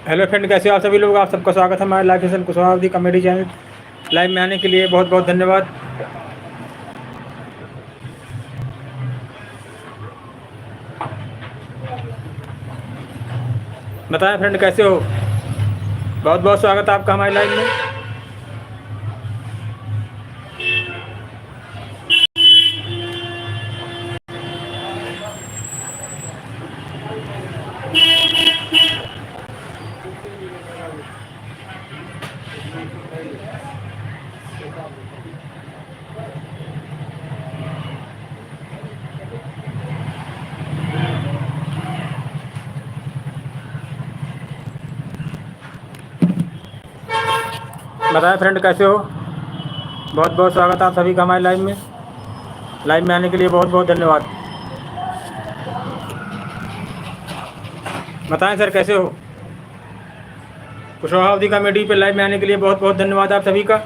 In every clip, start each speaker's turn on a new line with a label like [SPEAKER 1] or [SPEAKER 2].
[SPEAKER 1] Hello friend, कैसे हो आप सभी लोग। आप सबका स्वागत है हमारे लाइव सेशन कुशवाहा अवधी कॉमेडी चैनल। लाइव में आने के लिए बहुत बहुत धन्यवाद। बताएं फ्रेंड, कैसे हो। बहुत बहुत स्वागत है आपका हमारे लाइव में। बताएं फ्रेंड, कैसे हो। बहुत बहुत स्वागत है आप सभी का हमारे लाइव में। लाइव में आने के लिए बहुत बहुत धन्यवाद। बताएं सर, कैसे हो। कुशवाहा अवधी कॉमेडी पे लाइव में आने के लिए बहुत बहुत धन्यवाद आप सभी का।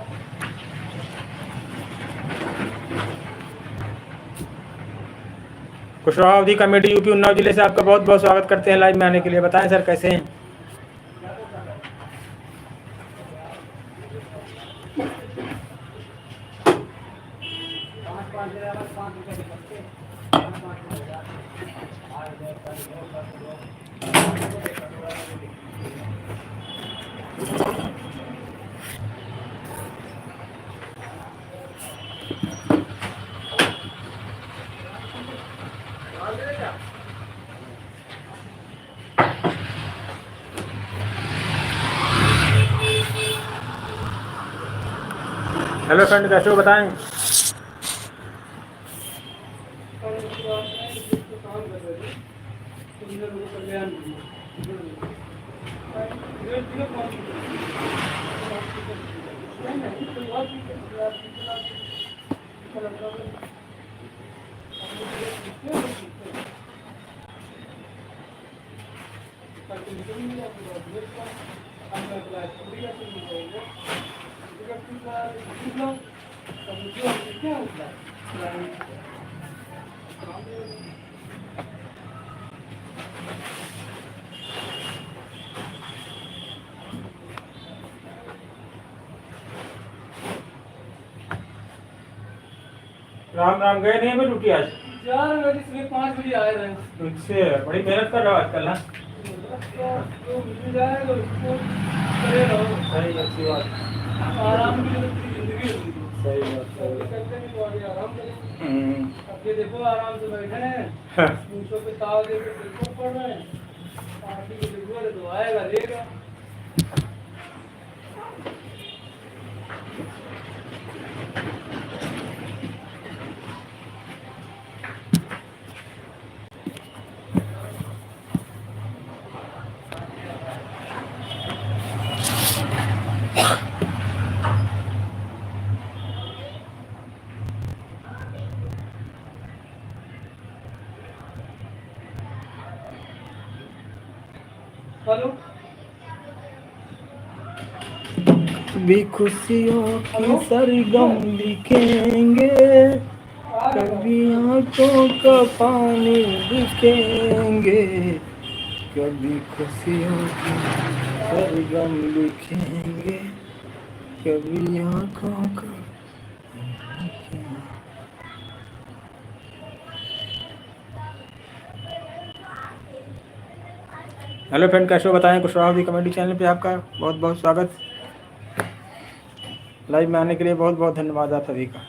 [SPEAKER 1] कुशवाहा अवधी कॉमेडी यूपी उन्नाव जिले से आपका बहुत बहुत स्वागत करते हैं लाइव में आने के लिए। बताएं सर, कैसे हैं। हेलो फ्रेंड, कैसे हो। बताएं। राम राम, गए नहीं भाई ड्यूटी आज।
[SPEAKER 2] 4 बजे सुबह 5 बजे आए रहे।
[SPEAKER 1] मुझसे बड़ी मेहनत कर रहा हूँ आजकल। हाँ,
[SPEAKER 2] तो मिल जाएगा उसको करे रहो।
[SPEAKER 1] सही, अच्छी बात।
[SPEAKER 2] आराम की तो पूरी जिंदगी होती है।
[SPEAKER 1] सही बात, सही बात।
[SPEAKER 2] करते नहीं तो आगे आराम करें। अब ये देखो आराम से बैठे हैं, पूछो पे ताव दे के पेपर पढ़ रहे हैं। पार्टी की जरूरत है तो आएगा लेगा। हेलो,
[SPEAKER 1] भी खुशियों की सरगम लिखेंगे, कभी आंखों का पानी लिखेंगे, कभी खुशियों की सरगम लिखेंगे, कभी आंखों का। हेलो फ्रेंड, कैसे हो। बताएं। कुशवाहा अवधी कॉमेडी चैनल पे आपका बहुत बहुत स्वागत। लाइव में आने के लिए बहुत बहुत धन्यवाद आप सभी का।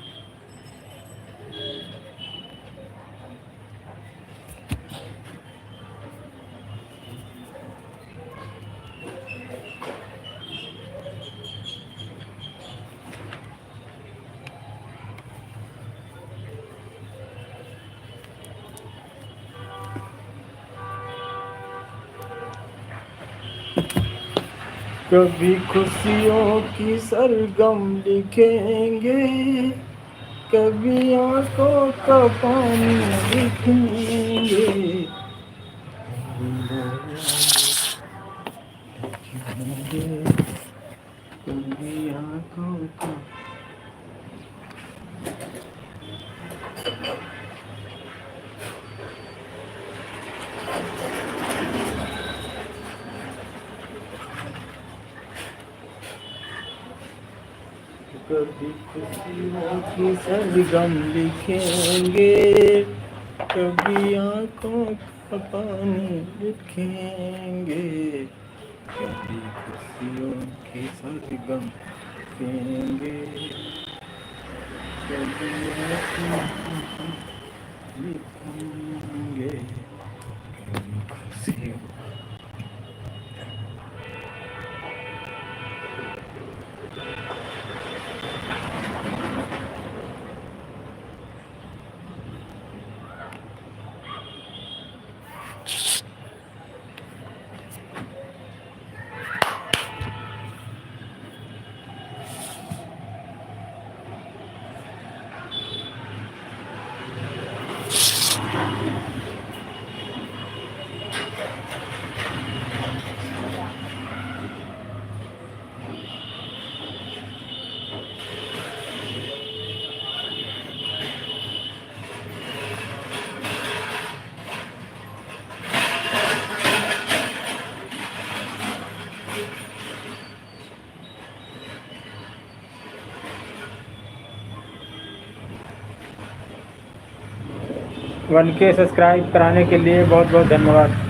[SPEAKER 1] कभी खुशियों की सरगम लिखेंगे, कभी आंखों का पानी लिखेंगे, कभी आंखों का। कभी खुशियों की सरगम लिखेंगे, कभी आंखों का पानी लिखेंगे, कभी खुशियों की सरगम लिखेंगे, कभी आंखों का लिखेंगे, कभी खुशियों। वन के सब्सक्राइब कराने के लिए बहुत बहुत धन्यवाद।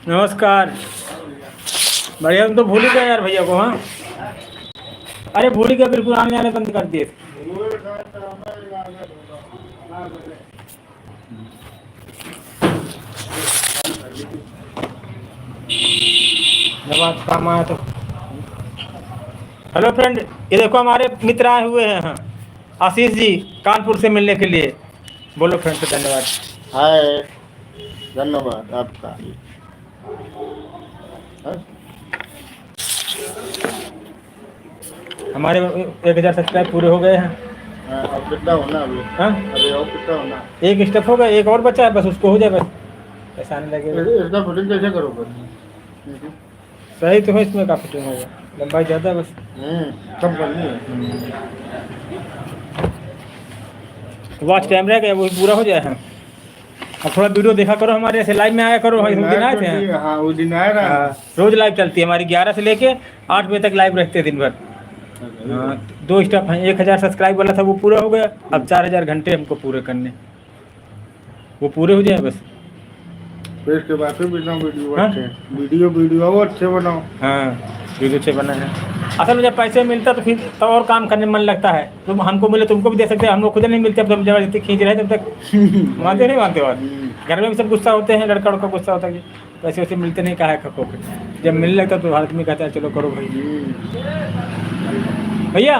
[SPEAKER 1] नमस्कार। बढ़िया, तुम तो भूल ही गए यार भैया को। हाँ, अरे भूल ही गए, बिल्कुल आने जाने बंद कर दिए। जब आज काम आया तो। हेलो फ्रेंड, ये देखो हमारे मित्र आए हुए हैं। हाँ, आशीष जी कानपुर से मिलने के लिए। बोलो फ्रेंड को धन्यवाद।
[SPEAKER 3] हाय, धन्यवाद आपका।
[SPEAKER 1] हमारे 1000 सब्सक्राइब पूरे हो गए हैं।
[SPEAKER 3] अब कितना होना अभी?
[SPEAKER 1] हाँ,
[SPEAKER 3] अभी और कितना होना?
[SPEAKER 1] एक स्टेप हो गया, एक और बचा है, बस उसको हो जाए, बस पैसा आने लगेगा।
[SPEAKER 3] इसका फिटिंग कैसे करोगे?
[SPEAKER 1] सही तो है, इसमें का फिटिंग होगा, लंबाई ज़्यादा है बस।
[SPEAKER 3] सब करनी है।
[SPEAKER 1] वॉच टाइम रह गया, वो पूरा हो जाए। हाँ, अब थोड़ा वीडियो देखा करो हमारे, ऐसे लाइव में आया करो। हाँ, उस दिन आए थे।
[SPEAKER 3] हाँ, उस दिन आया ना।
[SPEAKER 1] हाँ, रोज लाइव चलती है हमारी, 11 से लेके 8 बजे तक लाइव रहते हैं दिन भर। हाँ, 2 स्टेप हैं। 1000 सब्सक्राइब वाला था, वो पूरा हो गया। अब 4000 घंटे हमको पूरे करने, वो पूरे हो जाए बस।
[SPEAKER 3] फिर इसके बाद फिर बनाओ वीडियो।
[SPEAKER 1] हाँ?
[SPEAKER 3] अच्छे वीडियो वो अच्छे बनाओ।
[SPEAKER 1] हाँ, वीडियो अच्छे बना है। असल में जब पैसे मिलता तो फिर तो और काम करने में मन लगता है। तुम हमको मिले तुमको भी दे सकते हैं, हम लोग खुद नहीं मिलते, अब तुम जबरदस्ती खींच रहे हैं, तब तक मानते नहीं मानते। और घर में भी सब गुस्सा होते हैं, लड़का उड़का गुस्सा होता है कि पैसे वैसे मिलते नहीं, कहा है खो के। जब मिलने लगता तो आदमी कहता है चलो करो भाई। भैया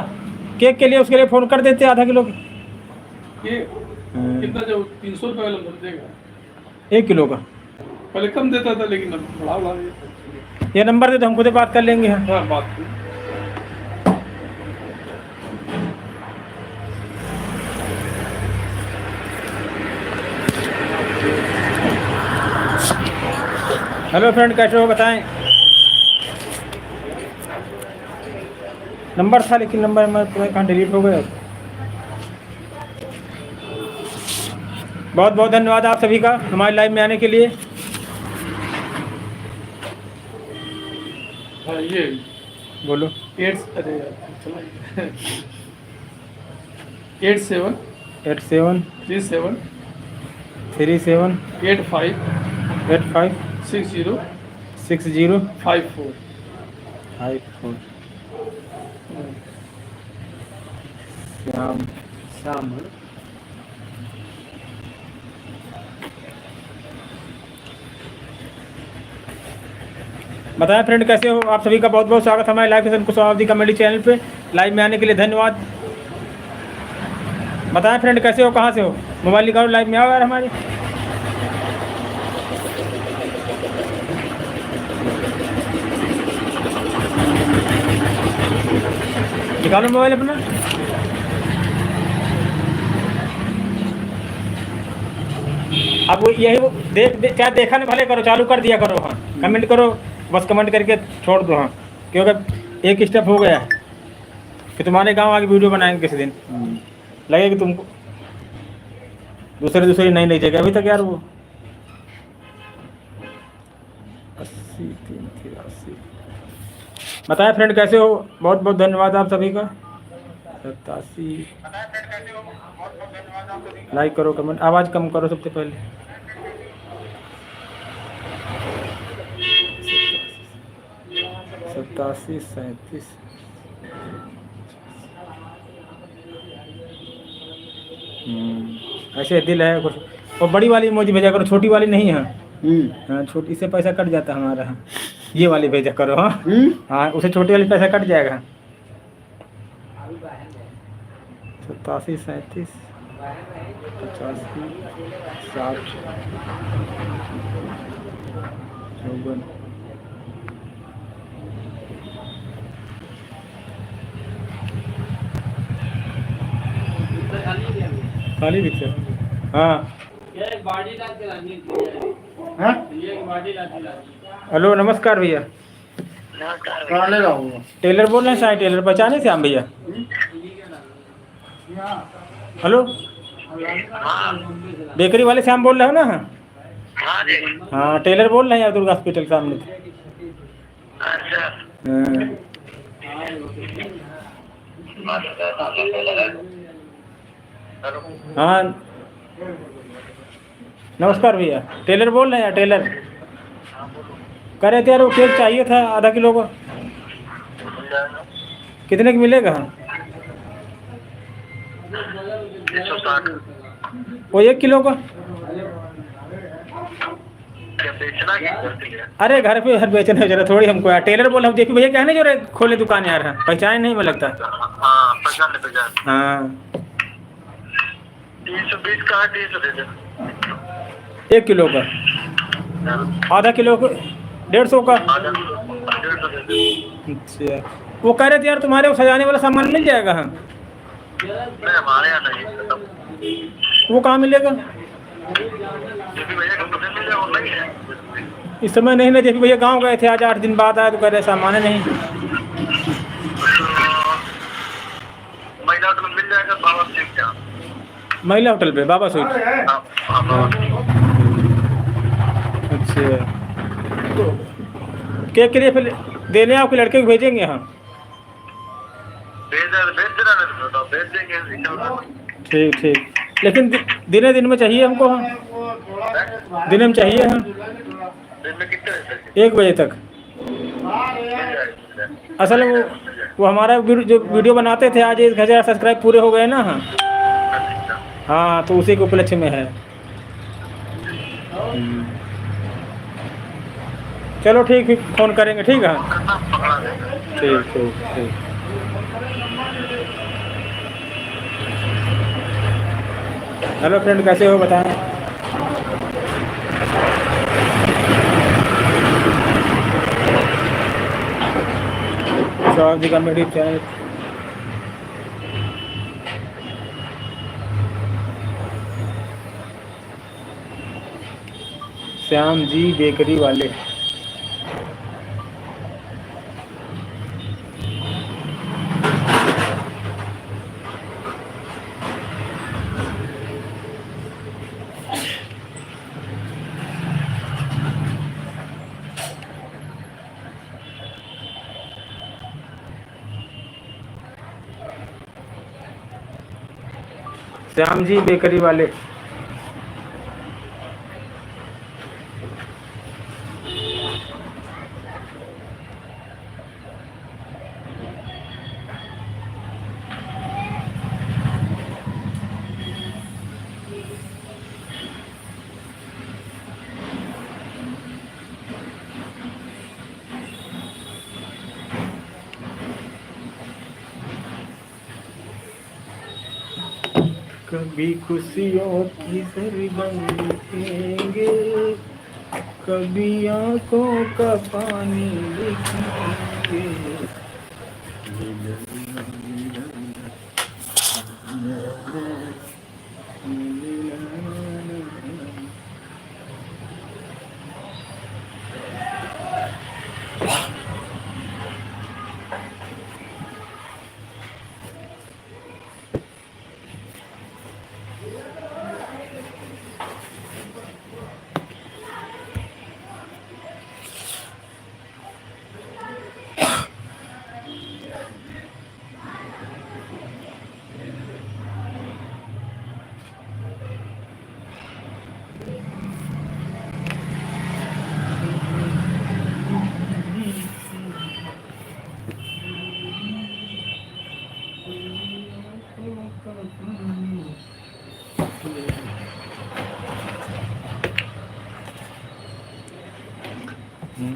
[SPEAKER 1] केक के लिए उसके लिए फ़ोन कर देते आधा किलो।
[SPEAKER 2] ये कितना, जो 300 रुपये वाला बन देगा
[SPEAKER 1] 1 किलो का।
[SPEAKER 2] पहले कम देता था, लेकिन अब बढ़ा दिया।
[SPEAKER 1] ये नंबर दे तो हम खुद ही बात कर लेंगे। हाँ,
[SPEAKER 2] हाँ, बात की।
[SPEAKER 1] हेलो फ्रेंड, कैसे हो बताएं। नंबर था लेकिन नंबर हमारे पूरा कहाँ डिलीट हो गया। बहुत बहुत धन्यवाद आप सभी का हमारे लाइव में आने के लिए।
[SPEAKER 2] हाँ, ये
[SPEAKER 1] बोलो।
[SPEAKER 2] 8 अरे यार चला 87
[SPEAKER 1] 87
[SPEAKER 2] 37
[SPEAKER 1] 37
[SPEAKER 2] 85
[SPEAKER 1] 85
[SPEAKER 2] 60
[SPEAKER 1] 60
[SPEAKER 2] 54।
[SPEAKER 1] 54। श्याम
[SPEAKER 2] शाम
[SPEAKER 1] बताएं फ्रेंड कैसे हो। आप सभी का बहुत बहुत स्वागत है हमारे live Kishan Kushwaha comedy channel पे। लाइव में आने के लिए धन्यवाद। बताएं फ्रेंड कैसे हो, कहाँ से हो। मोबाइल निकालो, लाइव में आओ यार हमारे। निकालो मोबाइल अपना। अब वो यही वो क्या देखा नहीं भले करो, चालू कर दिया करो। हाँ कमेंट करो, बस कमेंट करके छोड़ दो। हाँ क्योंकि एक स्टेप हो गया कि तुम्हारे गांव आके वीडियो बनाएंगे किसी दिन, लगे कि तुमको दूसरी नई नई जगह। अभी तक यार वो 80 बताए फ्रेंड कैसे हो? बहुत बहुत धन्यवाद आप सभी का। 87 लाइक करो, कमेंट, आवाज़ कम करो सबसे पहले। 87 37 ऐसे दिल है कुछ। और बड़ी वाली इमोजी भेजा करो, छोटी वाली नहीं है। हाँ छोटी से पैसा कट जाता है हमारा। ये वाली भेजा करो। हाँ हाँ उसे छोटी वाली पैसा कट जाएगा। 87 37 85 60 54 खाली दिखते। हाँ
[SPEAKER 3] हाँ
[SPEAKER 1] हेलो नमस्कार भैया।
[SPEAKER 3] कहाँ ले जाऊँगा?
[SPEAKER 1] टेलर बोल रहे हैं, साई टेलर पहचाने श्याम भैया? हेलो बेकरी वाले श्याम बोल रहे हो ना? हाँ टेलर बोल रहे हैं यार, दुर्गा हॉस्पिटल के सामने। हाँ नमस्कार भैया, टेलर बोल रहे हैं यार, टेलर कह रहे थे यार वो केक चाहिए था आधा किलो को। कितने की मिलेगा? वो 1 किलो का। अरे घर पे हर बेचना जरा थोड़ी हमको यार। टेलर बोल, हम देखिए भैया कहने जो रहे खोले दुकान यार। हाँ पहचाने नहीं मैं लगता। हाँ
[SPEAKER 4] 320 का 300 दे दे।
[SPEAKER 1] 1 किलो का, आधा किलो का 150 का। अच्छा वो कह रहे थे यार तुम्हारे वो सजाने वाला सामान मिल जाएगा? हाँ
[SPEAKER 4] नहीं हमारे यहाँ नहीं,
[SPEAKER 1] वो कहाँ मिलेगा?
[SPEAKER 4] क्योंकि भैया कंपनी मिल जाए ऑनलाइन है।
[SPEAKER 1] इस समय नहीं ना, देखिए भैया गांव गए थे, आज 8 दिन बाद आए तो कह रहे सामान है नहीं।
[SPEAKER 4] महिला होटल मिल जाएगा बाबा स्वीट क्या?
[SPEAKER 1] महिला होटल पे बाबा स्वीट। अच्छा तो केक के लिए फिर देने आपके लड़के को भेजेंगे? हाँ
[SPEAKER 4] भेज देना, नहीं भेज देंगे।
[SPEAKER 1] ठीक ठीक, लेकिन दिने दिन में चाहिए हमको। हाँ दिन में चाहिए। हाँ
[SPEAKER 4] दिन में कितने बजे तक?
[SPEAKER 1] 1 बजे तक। असल में वो हमारा जो वीडियो बनाते थे, आज 1000 सब्सक्राइब पूरे हो गए ना। हाँ हाँ तो उसी के उपलक्ष्य में है। चलो ठीक, फिर फ़ोन करेंगे। ठीक है ठीक ठीक ठीक। हेलो फ्रेंड कैसे हो बताएं? सौरभ जी का YouTube channel. Shyam ji bakery वाले। श्याम जी बेकरी वाले। कभी खुशियों की सरगम लिखेंगे, कभी आंखों का पानी लिखेंगे।
[SPEAKER 2] बोलने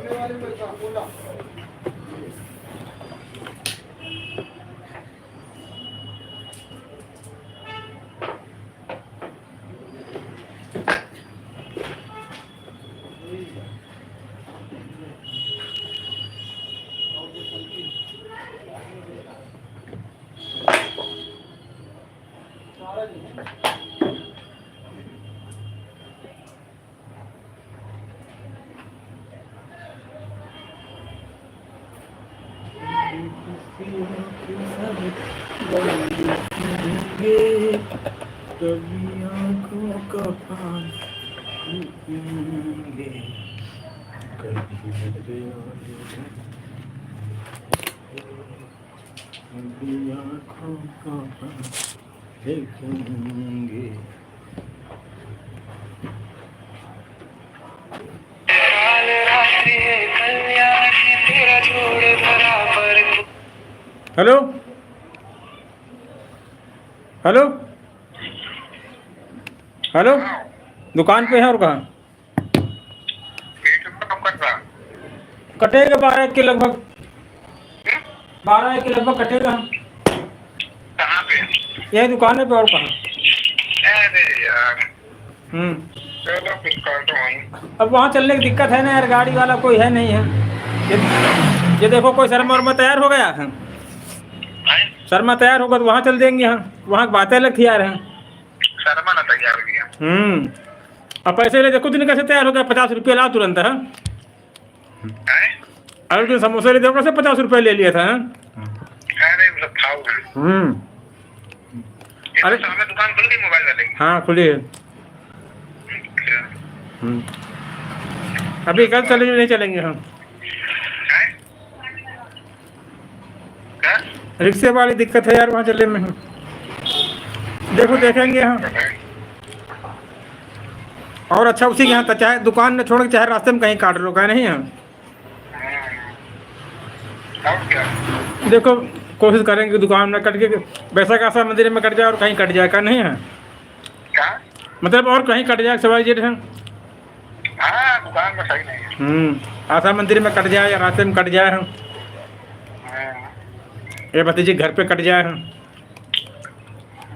[SPEAKER 2] वाले पैसा बोला
[SPEAKER 1] कभी आँखों का पानी पीएंगे, कभी आँखों का पानी देखेंगे। हेलो हेलो हेलो, दुकान पे है और कहाँ?
[SPEAKER 4] कम कर रहा
[SPEAKER 1] कटेगा 12 के लगभग, 12 के लगभग कटेगा।
[SPEAKER 4] कहाँ पे?
[SPEAKER 1] यही दुकान पे और कहाँ?
[SPEAKER 4] अरे यार चलो फिर कर दो वहीं।
[SPEAKER 1] अब वहाँ चलने की दिक्कत है ना यार, गाड़ी वाला कोई है नहीं है। ये देखो कोई शर्मा वर्मा तैयार हो गया है, शर्मा तैयार होगा तो वहाँ चल देंगे। हम वहाँ बातें अलग थी यार हैं।
[SPEAKER 4] शर्मा ना तैयार हो गया।
[SPEAKER 1] अब पैसे ले देखो, दिन कैसे तैयार हो गया? 50 रुपये ला तुरंत है। अरे दिन समोसे ले देखो कैसे 50 रुपये ले लिया था।
[SPEAKER 4] अरे मतलब खाओ।
[SPEAKER 1] अरे
[SPEAKER 4] सामने दुकान खुल गई मोबाइल वाले की?
[SPEAKER 1] हाँ खुली है। अभी कल चले नहीं चलेंगे हम। रिक्शे वाली दिक्कत है यार वहाँ चलने में। देखो देखेंगे हम। और अच्छा उसी के यहाँ चाहे दुकान में छोड़ के चाहे रास्ते में कहीं काट लो, कहीं नहीं है। देखो कोशिश करेंगे दुकान में कट के वैसा कैसा मंदिर में कट जाए और कहीं कट जाए, का नहीं है मतलब, और कहीं कट जाए सवाल ये है।
[SPEAKER 4] हाँ दुकान में सही नहीं है।
[SPEAKER 1] आशा मंदिर में कट जाए या रास्ते में कट जाए हम, ये भतीजी घर पे कट जाए हम।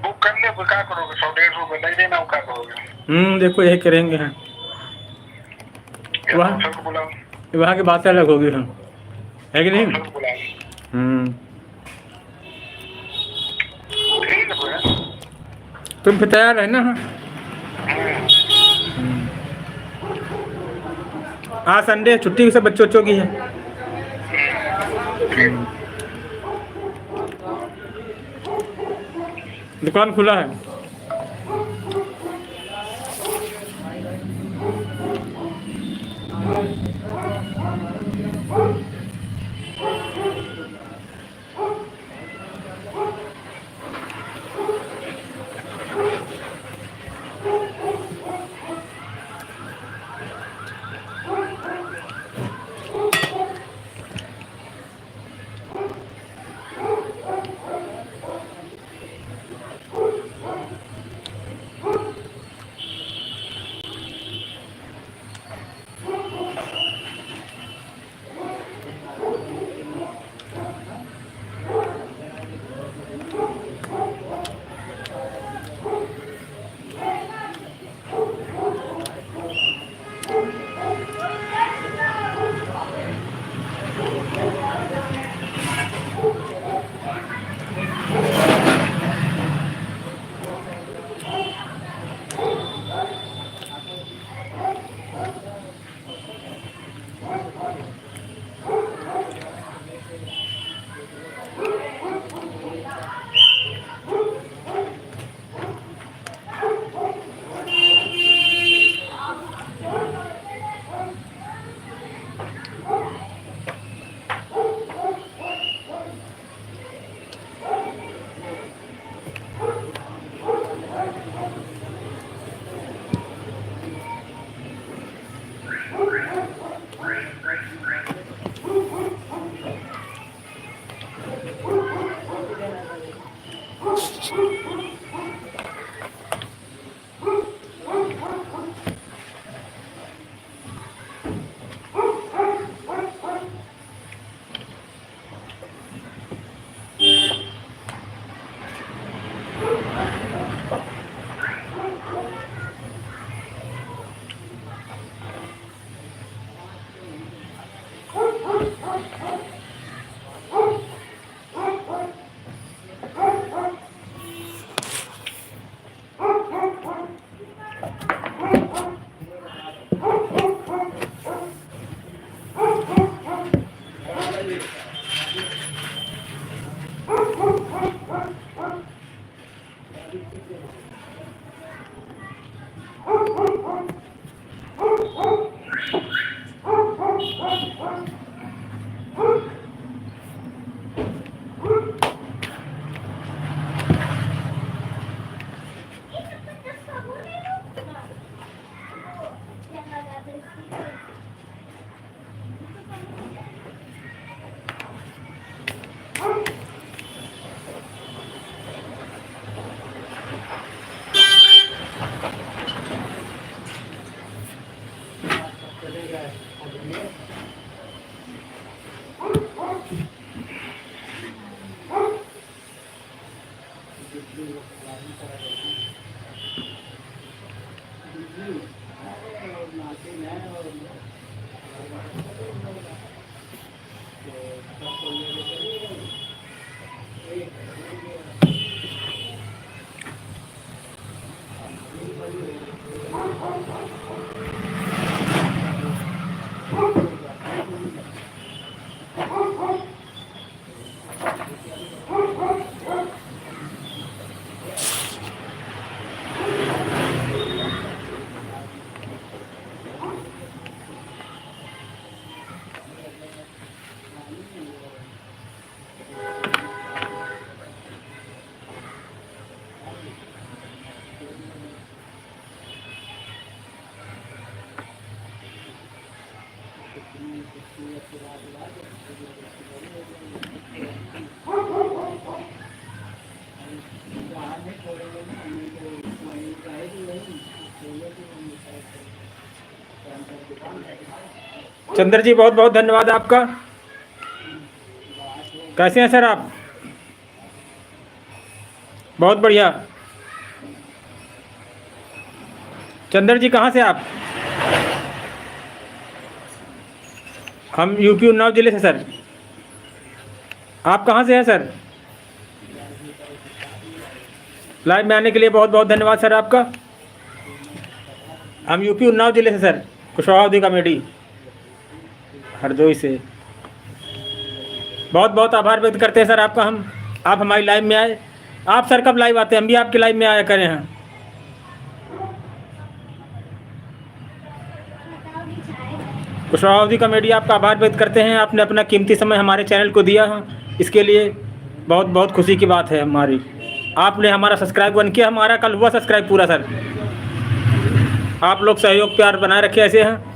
[SPEAKER 4] बुक कर ले, क्या करोगे? 100-150 रुपये ले देना, क्या करोगे?
[SPEAKER 1] देखो यही करेंगे हम। वहाँ की बातें अलग होगी हम, है कि नहीं? तुम फिर तैयार है ना? आज संडे छुट्टी सब बच्चों की है। दुकान खुला है। चंद्र जी बहुत बहुत धन्यवाद आपका। कैसे हैं सर आप? बहुत बढ़िया। चंद्र जी कहाँ से आप? हम यूपी उन्नाव जिले से सर। आप कहाँ से हैं सर? लाइव में आने के लिए बहुत बहुत धन्यवाद सर आपका। हम यूपी उन्नाव जिले से सर, कुशवाहा कॉमेडी हरदोई से। बहुत बहुत आभार व्यक्त करते हैं सर आपका हम, आप हमारी लाइव में आए। आप सर कब लाइव आते हैं? हम भी आपकी लाइव में आया करें हैं। कुशवाहा कॉमेडी आपका आभार व्यक्त करते हैं, आपने अपना कीमती समय हमारे चैनल को दिया है, इसके लिए बहुत बहुत खुशी की बात है हमारी। आपने हमारा सब्सक्राइब बन किया, हमारा कल हुआ सब्सक्राइब पूरा सर। आप लोग सहयोग प्यार बनाए रखे ऐसे हैं।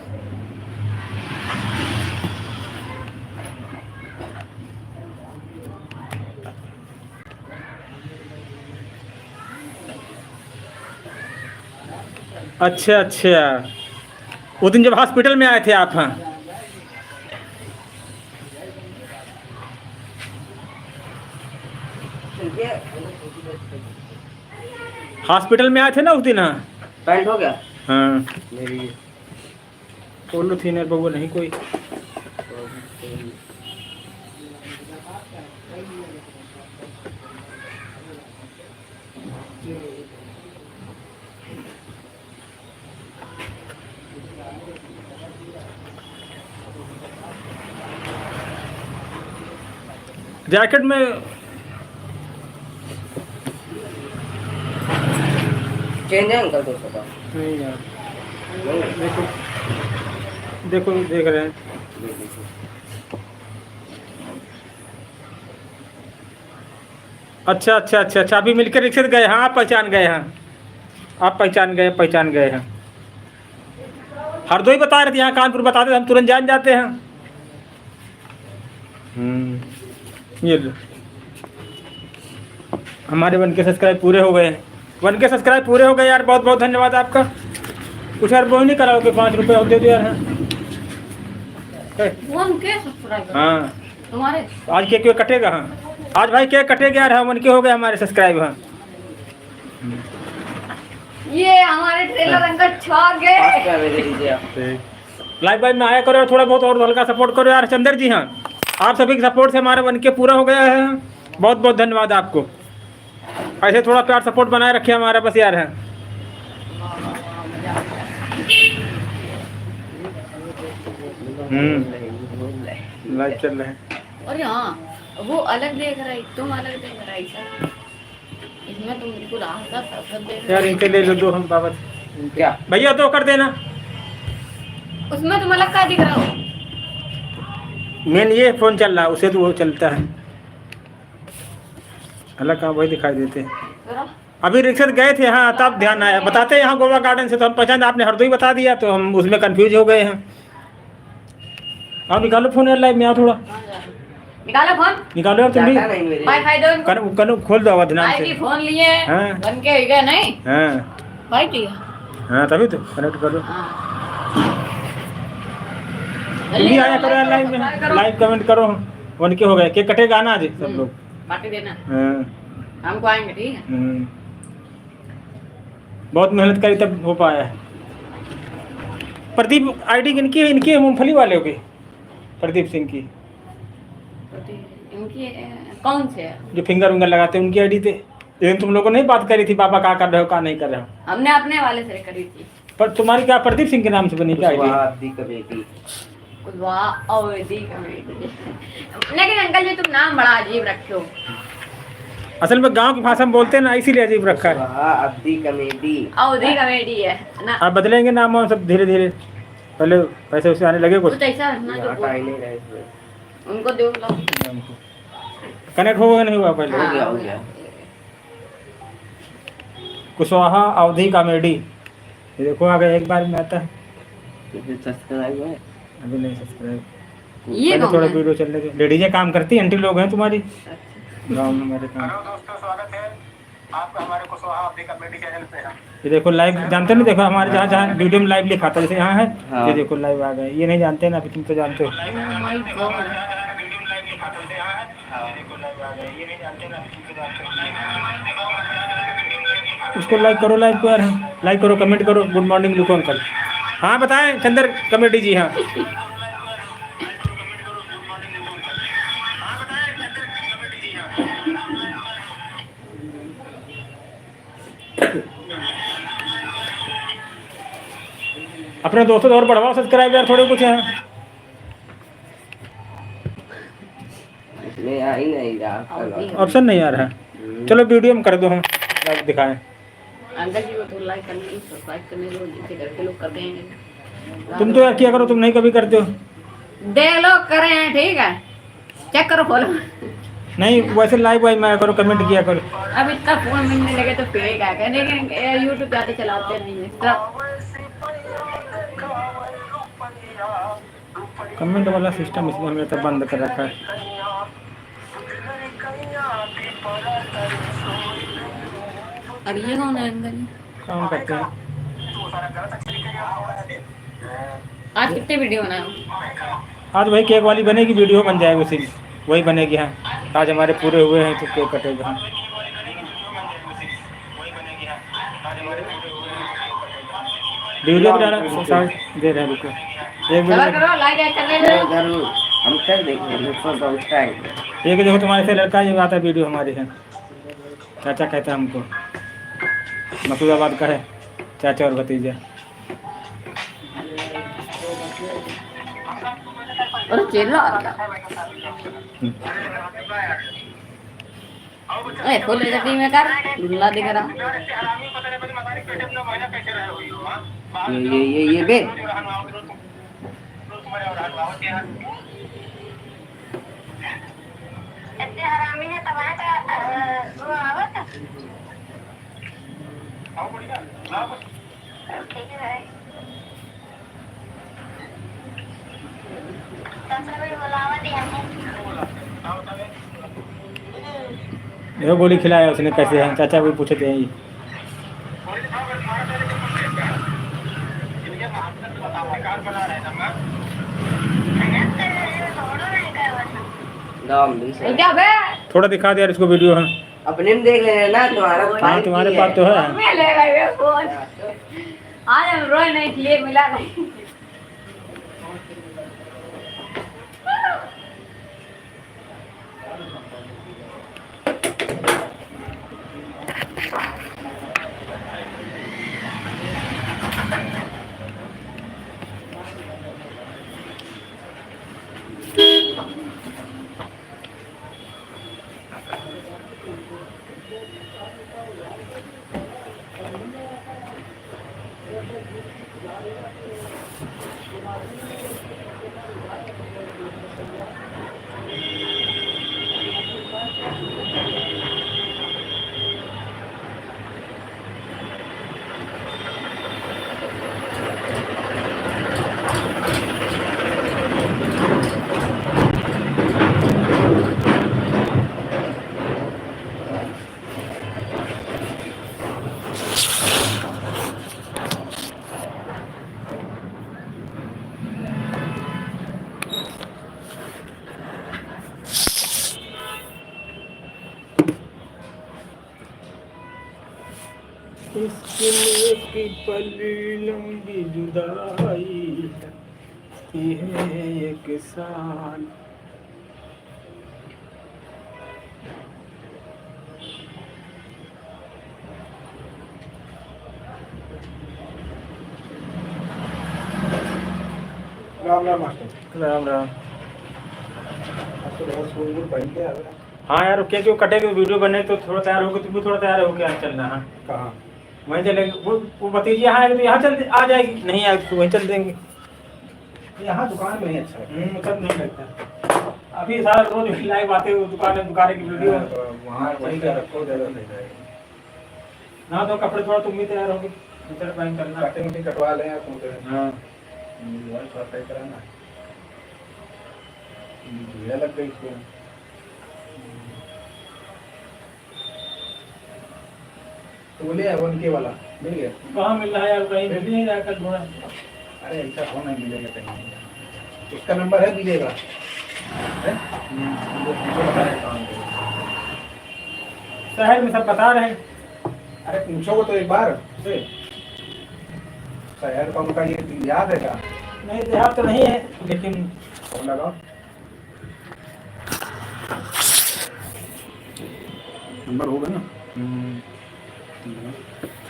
[SPEAKER 1] अच्छा अच्छा, उस दिन जब हॉस्पिटल में आए थे आप? हाँ, हॉस्पिटल में आए थे ना उस दिन? हाँ,
[SPEAKER 3] पैंट हो गया
[SPEAKER 1] हाँ।
[SPEAKER 3] मेरी।
[SPEAKER 1] पोलोथीन है बबू नहीं कोई। जैकेट में
[SPEAKER 3] चेंज है अंकल 200 का?
[SPEAKER 1] नहीं यार, देखो देखो देख रहे हैं। अच्छा अच्छा अच्छा अच्छा, अभी मिलकर रिक्शे से गए। हाँ, आप पहचान गए हैं, आप पहचान गए हैं। हरदोई बता रहे थे, यहाँ कानपुर बताते हम तुरंत जान जाते हैं। ये लो, हमारे 1K सब्सक्राइब पूरे हो गए। 1K सब्सक्राइब पूरे हो गए यार, बहुत बहुत धन्यवाद आपका। कुछ यार वो नहीं कराओगे? 5 रुपये और दे दो यार। हाँ,
[SPEAKER 2] तुम्हारे
[SPEAKER 1] आज केक कटेगा। हाँ, आज भाई केक कटेगा यार। हाँ, 1K हो गए हमारे सब्सक्राइब। हाँ,
[SPEAKER 2] ये हमारे ट्रेलर अंकल छा गए।
[SPEAKER 1] लाइव में आया करो और थोड़ा बहुत और हल्का सपोर्ट करो यार। चंद्र जी, हाँ, आप सभी के सपोर्ट से हमारा 1K पूरा हो गया है। बहुत बहुत धन्यवाद आपको। ऐसे थोड़ा प्यार सपोर्ट बनाए रखिए हमारा बस यार। है लाइव चल रहे हैं।
[SPEAKER 2] और यहाँ वो अलग देख रहा है, तुम अलग देख रहा है सर। इसमें तुम बिल्कुल आहता सब देख
[SPEAKER 1] यार इनके ले लो दो हम बाबा।
[SPEAKER 3] क्या
[SPEAKER 1] भैया दो कर देना।
[SPEAKER 2] उसमें तुम अलग का दिख रहा हो।
[SPEAKER 1] मेन ये फोन चल रहा है, उसे तो वो चलता है अलग का, वही दिखाई देते हैं।
[SPEAKER 2] जरा
[SPEAKER 1] अभी रिक्शा गए थे। हाँ, तब ध्यान आया। बताते हैं यहाँ गोवा गार्डन से, तो हम पहचान, आपने हरदोई बता दिया तो हम उसमें कंफ्यूज हो गए हैं। आप निकालो फोन यार, लाइव में आओ थोड़ा।
[SPEAKER 2] निकालो फोन,
[SPEAKER 1] निकालो यार तुम भी।
[SPEAKER 3] डाटा नहीं मेरे।
[SPEAKER 2] वाईफाई दो इनको।
[SPEAKER 1] कनो खोल दो आवाज ध्यान
[SPEAKER 2] आईडी
[SPEAKER 1] से।
[SPEAKER 2] फोन लिए
[SPEAKER 1] हाँ।
[SPEAKER 2] बन के गए नहीं
[SPEAKER 1] हाँ
[SPEAKER 2] भाई ठीक है।
[SPEAKER 1] हाँ, तभी तो कनेक्ट करो।
[SPEAKER 2] हाँ
[SPEAKER 1] तुम भी आया करो यार लाइव में, लाइव कमेंट करो। उनके हो गए केक कटेगा ना आज सब लोग।
[SPEAKER 5] पार्टी देना
[SPEAKER 1] हाँ।
[SPEAKER 5] हमको, आएंगे ठीक है।
[SPEAKER 1] बहुत मेहनत करी तब हो पाया है। प्रदीप आईडी इनकी है, इनकी है मूंगफली वाले की, प्रदीप सिंह की,
[SPEAKER 5] इनकी कौन से है?
[SPEAKER 1] जो फिंगर विंगर लगाते हैं उनकी आईडी थे। लेकिन तुम लोगों ने बात करी थी बाबा क्या कर रहे हो क्या नहीं कर रहे हो।
[SPEAKER 5] हमने अपने वाले से करी थी।
[SPEAKER 1] पर तुम्हारी क्या प्रदीप सिंह के नाम से बनी क्या आईडी?
[SPEAKER 5] वाह अवधि कमेटी। लेकिन अंकल जी तुम नाम बड़ा अजीब रखे हो।
[SPEAKER 1] असल में गांव की भाषा में बोलते हैं ना, इसीलिए अजीब रखा है।
[SPEAKER 3] अवधि कमेटी
[SPEAKER 5] है ना।
[SPEAKER 1] आप बदलेंगे नाम और सब धीरे धीरे, पहले पैसे उसे आने लगे
[SPEAKER 5] कुछ ऐसा रखना जो उनको दो लो।
[SPEAKER 1] कनेक्ट होगा नहीं हुआ पहले?
[SPEAKER 3] हो गया।
[SPEAKER 1] कुशवाहा अवधि कॉमेडी, ये देखो आ गया, एक बार में आता है।
[SPEAKER 3] सब्सक्राइब है
[SPEAKER 1] अभी नहीं सब्सक्राइब,
[SPEAKER 5] ये
[SPEAKER 1] थोड़ा वीडियो चलने दो। लेडीजें काम करती हैं, आंटी लोग हैं तुम्हारी गाँव में हमारे काम।
[SPEAKER 4] हेलो दोस्तों, स्वागत है आपका हमारे कुशवाहा अवधि कमेटी चैनल पे।
[SPEAKER 1] ये देखो लाइव, जानते नहीं? देखो हमारे जहाँ जहाँ वीडियो में लाइव लिखा था, जैसे यहाँ है।
[SPEAKER 3] हाँ।
[SPEAKER 1] ये देखो लाइव आ गए। ये नहीं जानते ना, अभी तुम तो जानते हो। उसको लाइक करो, लाइक को यार, लाइक करो, कमेंट करो, गुड मॉर्निंग लिखो अंकल। हाँ बताएं चंदर कमेटी जी। हाँ अपने दोस्तों और बढ़ाओ सब्सक्राइब यार, थोड़े कुछ हैं।
[SPEAKER 3] इसमें आ ही नहीं रहा,
[SPEAKER 1] ऑप्शन नहीं आ रहा है। चलो वीडियो में कर दो, हम लाइव दिखाएं।
[SPEAKER 5] अंकल जी को तो लाइक करने, सब्सक्राइब करने दो, जिससे घर के लोग करते हैं।
[SPEAKER 1] तुम तो यार किया करो, तुम नहीं कभी करते हो।
[SPEAKER 5] देख लो करे हैं, ठीक है, चेक करो फॉलो।
[SPEAKER 1] नहीं वैसे लाइव वाइव में करो, कमेंट किया करो।
[SPEAKER 5] अब इतना फोन मिलने लगे तो फिर क्या करें, लेकिन यूट्यूब ज्यादा चलाते नहीं है सब।
[SPEAKER 1] कमेंट वाला सिस्टम इसलिए हमने तो बंद कर रखा है।
[SPEAKER 5] अब ये कौन है अंकल?
[SPEAKER 1] काम करते हैं।
[SPEAKER 5] आज कितने वीडियो बनाए?
[SPEAKER 1] आज वही केक वाली बनेगी, वीडियो बन जाएगी उसी में, वही बनेगी। हाँ आज हमारे पूरे हुए हैं तो केक कटेगा। हाँ वीडियो भी डाला दे रहे हैं, रुको एक वीडियो।
[SPEAKER 5] लाइक करने दो।
[SPEAKER 3] जरूर हम कर देंगे सब्सक्राइब।
[SPEAKER 1] एक देखो तुम्हारे से लड़का ये आता है वीडियो हमारे हैं, चाचा कहता है हमको, मसूदाबाद का है चाचा और भतीजा।
[SPEAKER 5] और चिल्ला ए फुल जल्दी में कर, दुल्ला दिख रहा।
[SPEAKER 3] ये बे
[SPEAKER 1] देखो गोली खिलाया उसने कैसे है, चाचा भी पूछते हैं।
[SPEAKER 5] क्या बे?
[SPEAKER 1] थोड़ा दिखा दे यार इसको वीडियो। हाँ
[SPEAKER 3] अपने में देख लेना ना, तुम्हारा
[SPEAKER 1] हाँ तुम्हारे पास तो है।
[SPEAKER 5] मैं ले गए फोन। आज हम रोज नहीं लिए, मिला नहीं।
[SPEAKER 1] लेकिन एक पल लंबी जुदाई है एक साल।
[SPEAKER 2] राम राम मास्टर।
[SPEAKER 1] राम राम।
[SPEAKER 2] अब तो बहुत सूट पहन के आ गया।
[SPEAKER 1] हाँ यार, क्या क्यों कटेगी वीडियो बने तो थोड़ा तैयार होगी, तुम भी थोड़ा तैयार हो क्या चलना। हाँ
[SPEAKER 2] कहाँ?
[SPEAKER 1] वहीं चलेंगे। वो भतीजी यहाँ आएगी तो यहाँ चल आ जाएगी, नहीं आएगी तो वहीं चल देंगे।
[SPEAKER 2] यहाँ दुकान में ही अच्छा है।
[SPEAKER 1] सब नहीं लगता। अभी सारा रोज लाइव आते हुए दुकान की वीडियो।
[SPEAKER 2] वहाँ वहीं का रखो, ज़्यादा नहीं जाएगा।
[SPEAKER 1] ना तो कपड़े थोड़ा तुम भी तैयार होगे, चल पैंट करना।
[SPEAKER 2] कटिंग वटिंग कटवा लें या तुम करें।
[SPEAKER 1] हाँ
[SPEAKER 2] थोड़ा सही कराना। भीड़ लग गई इसको। तो बोले वन के वाला मिल गया?
[SPEAKER 1] कहाँ मिल रहा है यार, कहीं मिल नहीं रहा कल थोड़ा।
[SPEAKER 2] अरे ऐसा फोन नहीं मिलेगा कहीं। उसका नंबर है, मिलेगा। है? मुझे बता रहे कहाँ पे।
[SPEAKER 1] शहर में सब बता रहे हैं।
[SPEAKER 2] अरे पूछोगे तो एक बार से शहर का उनका ये याद है क्या?
[SPEAKER 1] नहीं देहात तो नहीं है, लेकिन
[SPEAKER 2] फोन लगाओ। नंबर होगा ना?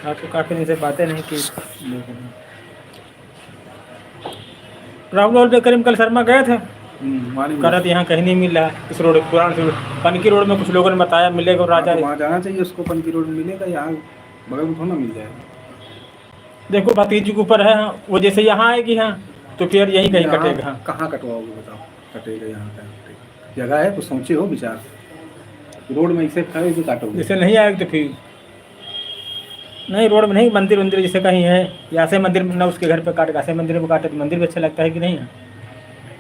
[SPEAKER 1] आपको काफी दिन से बातें नहीं की। राहुल और करीम कल शर्मा गए थे, करत यहाँ कहीं नहीं मिल रहा। इस रोड पुराने रोड पनकी रोड में कुछ लोगों ने बताया मिलेगा राजा।
[SPEAKER 2] वहाँ जाना चाहिए उसको, पनकी रोड में मिलेगा। यहाँ बगल में थोड़ा ना मिल जाएगा।
[SPEAKER 1] देखो भतीजी के ऊपर है, वो जैसे यहाँ आएगी यहाँ तो फिर यहीं कहीं
[SPEAKER 2] यहाँ
[SPEAKER 1] कटेगा।
[SPEAKER 2] कहाँ कटवाओगे बताओ? कटेगा यहाँ का जगह है, कुछ सोचे हो विचार? रोड में इसे खड़े भी काटोगे?
[SPEAKER 1] जैसे नहीं आएगी तो फिर नहीं, रोड में नहीं, मंदिर वंदिर जैसे कहीं है, यहाँ से मंदिर ना उसके घर पे काटे, कैसे मंदिर में काटे तो मंदिर भी अच्छा लगता है कि नहीं?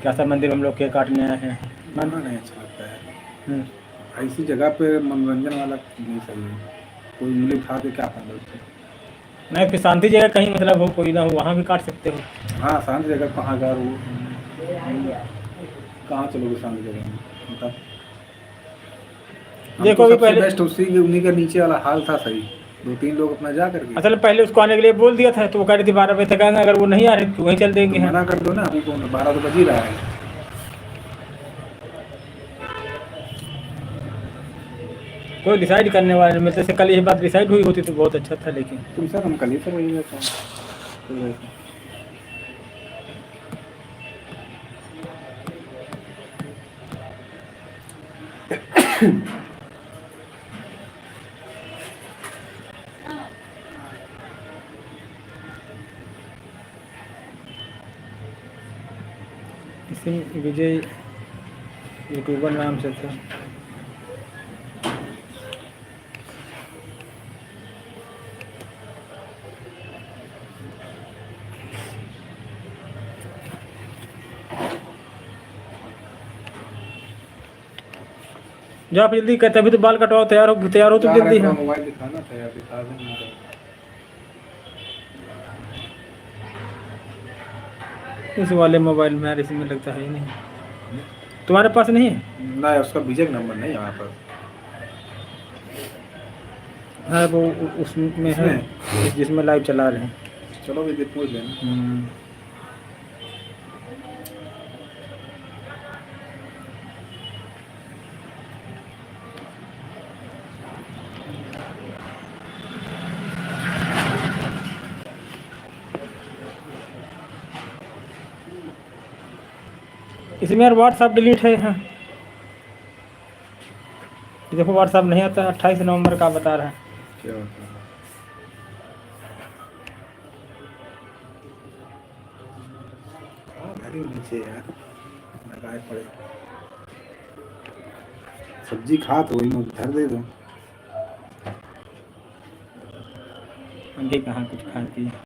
[SPEAKER 1] कैसा मंदिर हम लोग के काटने आए हैं,
[SPEAKER 2] माना नहीं अच्छा लगता है। ऐसी जगह पे मनोरंजन वाला नहीं सही है। कोई उंगली उठा के क्या फायदा उससे?
[SPEAKER 1] नहीं फिर शांति जगह कहीं मतलब हो, कोई ना हो, वहाँ भी काट सकते हो।
[SPEAKER 2] हाँ शांत जगह कहाँ जा वो? कहाँ चलोगे शांत जगह में? बताओ।
[SPEAKER 1] देखो अभी पहले
[SPEAKER 2] बेस्ट उन्हीं का नीचे वाला हाल था सही। 2-3 लोग अपना जा करके
[SPEAKER 1] असल पहले उसको आने के लिए बोल दिया था, तो वो कह रही थी 12 बजे तक आएंगे, अगर वो नहीं आ रहे तो वहीं चल देंगे।
[SPEAKER 2] मना कर दो ना, अभी तो 12 तो बज ही रहा है।
[SPEAKER 1] कोई डिसाइड करने वाले नहीं मिलते। कल ये बात डिसाइड हुई होती तो बहुत अच्छा था, लेकिन
[SPEAKER 2] तुमसे हम कल ही से वही रहता हूँ।
[SPEAKER 1] इसी विजय यूट्यूबर नाम से था। जो आप जल्दी कहते अभी तो बाल कटवाओ, तैयार हो तो जल्दी है।
[SPEAKER 2] मोबाइल दिखाना था यार, दिखा दें।
[SPEAKER 1] इस वाले मोबाइल में यार, इसमें लगता है ही नहीं। तुम्हारे पास नहीं है?
[SPEAKER 2] ना उसका विजय नंबर नहीं है हमारे पास।
[SPEAKER 1] हाँ वो उसमें है जिसमें लाइव चला रहे हैं।
[SPEAKER 2] चलो विजय पूछ लेना।
[SPEAKER 1] इसमें यार व्हाट्सएप डिलीट है। हाँ देखो व्हाट्सएप नहीं आता, 28 नवंबर का बता रहा है।
[SPEAKER 2] क्या होता है? घर ही नीचे यार लगाए पड़े। सब्जी खा तो वही मुझे घर दे दो।
[SPEAKER 1] अंडे कहाँ कुछ खाती है।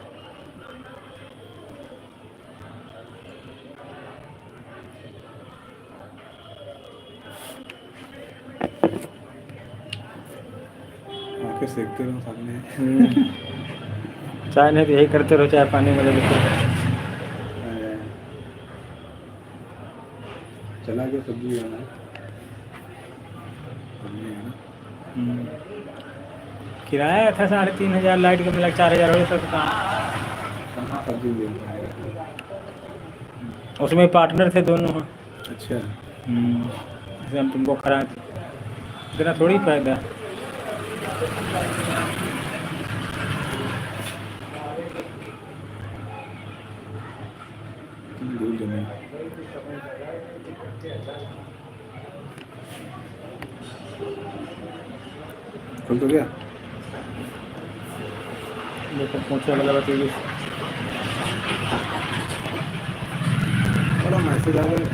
[SPEAKER 2] आके सेकते रहो सामने।
[SPEAKER 1] चाय नहीं तो यही करते रहो, चाय पानी में लगे।
[SPEAKER 2] चला गया सब्जी है ना।
[SPEAKER 1] किराया था 3,500, लाइट का मिला 4,000 हो सकता।
[SPEAKER 2] कहाँ पर भी मिल जाएगा।
[SPEAKER 1] उसमें पार्टनर थे दोनों।
[SPEAKER 2] अच्छा
[SPEAKER 1] जैसे हम तुमको खरा इतना थोड़ी फायदा।
[SPEAKER 2] दूर जमीन खुल तो गया।
[SPEAKER 1] देखो पहुँचे वाला बताइए।
[SPEAKER 2] बड़ा मैसेज आ गया।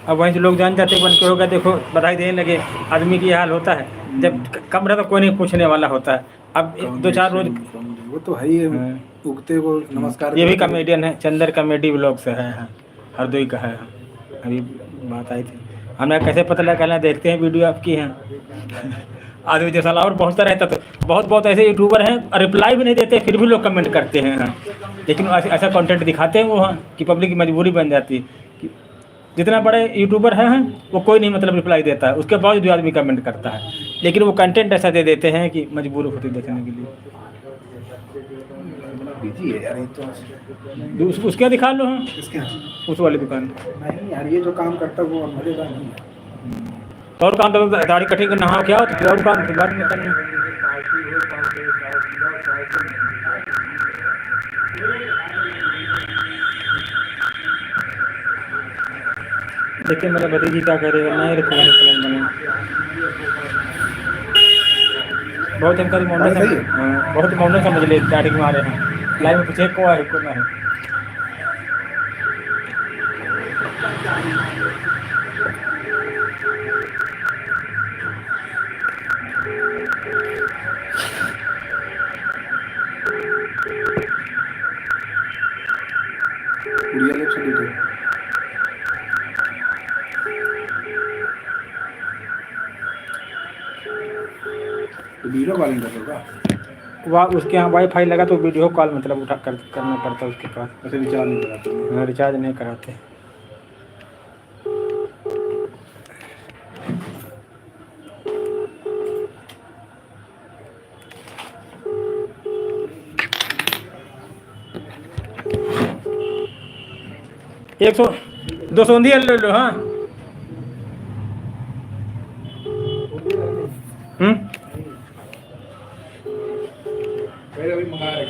[SPEAKER 1] अब वहीं से लोग जान जाते बन के होगा, देखो बधाई देने लगे। आदमी की ये हाल होता है, जब कम रहता तो कोई नहीं पूछने वाला होता है। अब 2-4 रोज
[SPEAKER 2] वो तो है ही है।
[SPEAKER 1] हाँ।
[SPEAKER 2] उगते को नमस्कार।
[SPEAKER 1] ये भी कॉमेडियन है, चंदर कॉमेडी ब्लॉग से है। हाँ, हरदोई का है। अभी बात आई थी, हमें कैसे पता लगा, कहना देखते हैं वीडियो आपकी हैं। आदमी जैसा और पहुँचता रहता, तो बहुत ऐसे यूट्यूबर हैं रिप्लाई भी नहीं देते, फिर भी लोग कमेंट करते हैं। हाँ, लेकिन ऐसा कंटेंट दिखाते हैं वो, हाँ, कि पब्लिक की मजबूरी बन जाती है कि जितना बड़े यूट्यूबर हैं वो कोई नहीं मतलब रिप्लाई देता है, उसके बाद जो आदमी कमेंट करता है, लेकिन वो कंटेंट ऐसा दे देते हैं कि मजबूर होते देखने के लिए।
[SPEAKER 2] बिजी है यार ये तो।
[SPEAKER 1] उसके दिखा लो। हाँ,
[SPEAKER 2] किसके यहाँ?
[SPEAKER 1] उस वाली दुकान।
[SPEAKER 2] नहीं यार, ये जो काम करता है वो मजेदार नहीं है।
[SPEAKER 1] और काम तो दाढ़ी कटिंग नहा क्या हो, तो फिर और काम फिर बाद में करना। देखिए मेरा भतीजी क्या करेगा, नए रेस्टोरेंट प्लान बने। बहुत जानकारी मौन से, बहुत मौन समझ ले दाढ़ी में आ रहे हैं। लाइव में पूछे को है को ना है।
[SPEAKER 2] उड़िया लोग से दूर तो वीडियो कॉलिंग कर होगा।
[SPEAKER 1] वहाँ उसके यहाँ वाईफाई लगा तो वीडियो कॉल मतलब उठा कर करना पड़ता है उसके पास।
[SPEAKER 2] वैसे रिचार्ज नहीं कराते।
[SPEAKER 1] हाँ, रिचार्ज नहीं कराते। एक 100-200 ले लो। हाँ,
[SPEAKER 2] पहले अभी मंगा रहे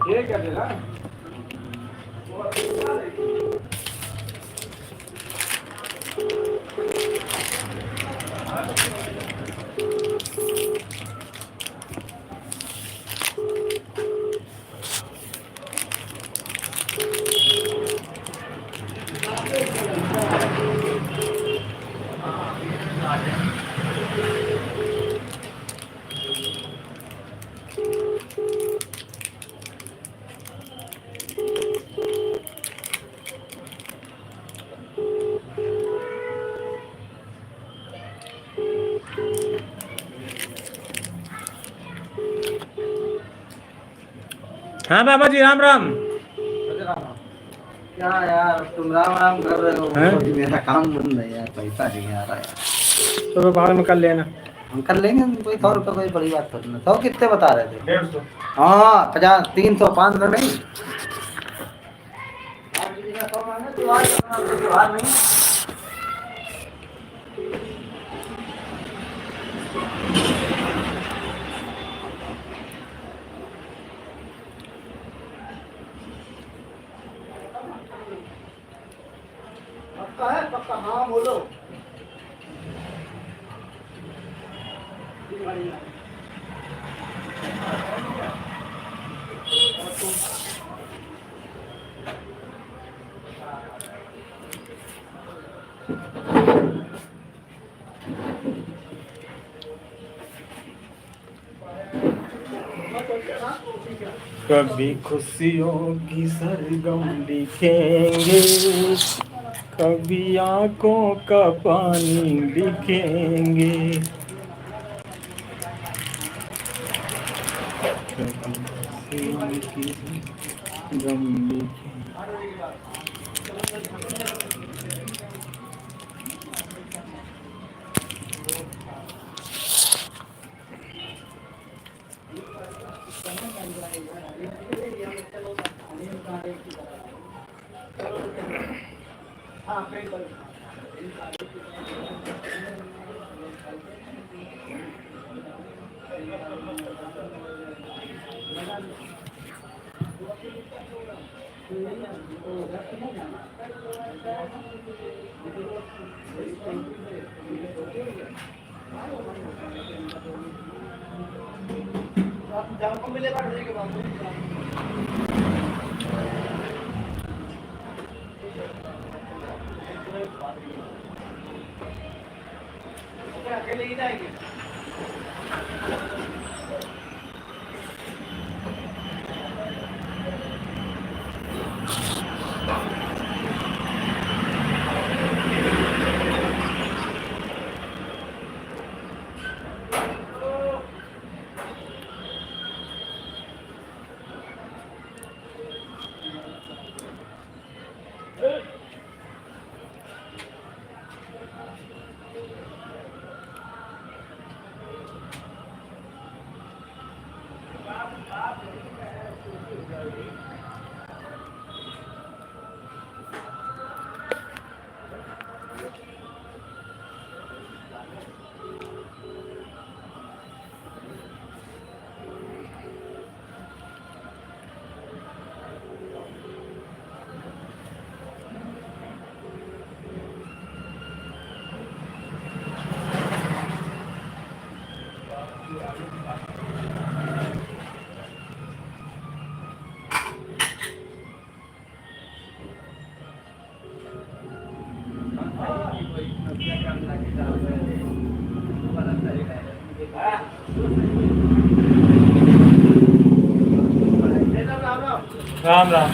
[SPEAKER 2] ये क्या देगा।
[SPEAKER 1] हाँ बाबा जी, राम राम।
[SPEAKER 3] क्या यार तुम राम राम कर रहे हो?
[SPEAKER 1] हैं?
[SPEAKER 3] मेरा काम बंद है यार, पैसा नहीं आ रहा यार।
[SPEAKER 1] तो बाद में कर लेना।
[SPEAKER 3] हम कर लेंगे, कोई 100 रुपये कोई बड़ी बात थोड़ी ना। 100 कितने बता रहे थे?
[SPEAKER 1] 150।
[SPEAKER 3] हाँ 50, 300, 500 नहीं। पक्का है? पक्का हाँ बोलो।
[SPEAKER 1] कभी खुशियों की सरगम लिखेंगे। कभी आंखों का पानी लिखेंगे, कभी हंसी की गम लिखेंगे।
[SPEAKER 2] अकेले ही जाएंगे।
[SPEAKER 1] राम राम।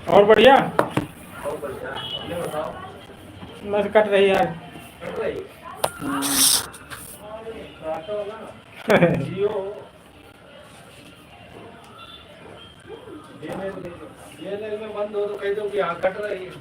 [SPEAKER 1] और बढ़िया। बस कट रही यार।
[SPEAKER 2] में बंद हो तो कह दो कि हाँ कट रही है।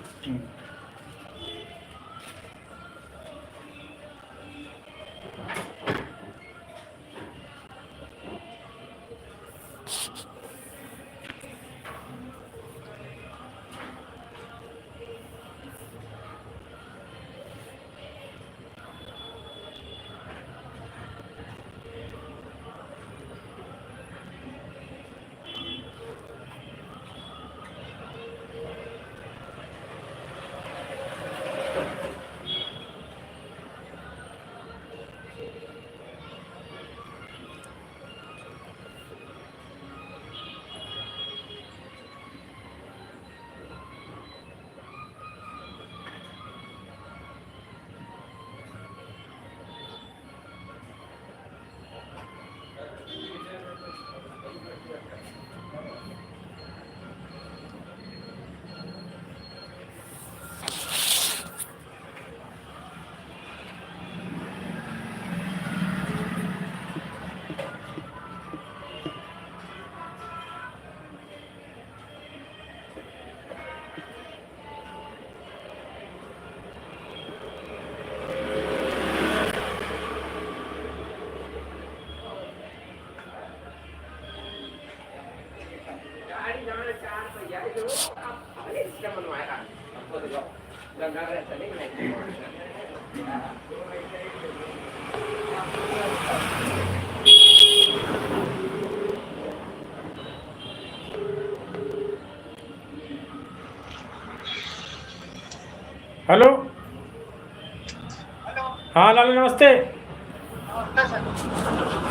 [SPEAKER 1] हेलो।
[SPEAKER 4] हेलो।
[SPEAKER 1] हाँ लालू नमस्ते।
[SPEAKER 4] नमस्ते सर।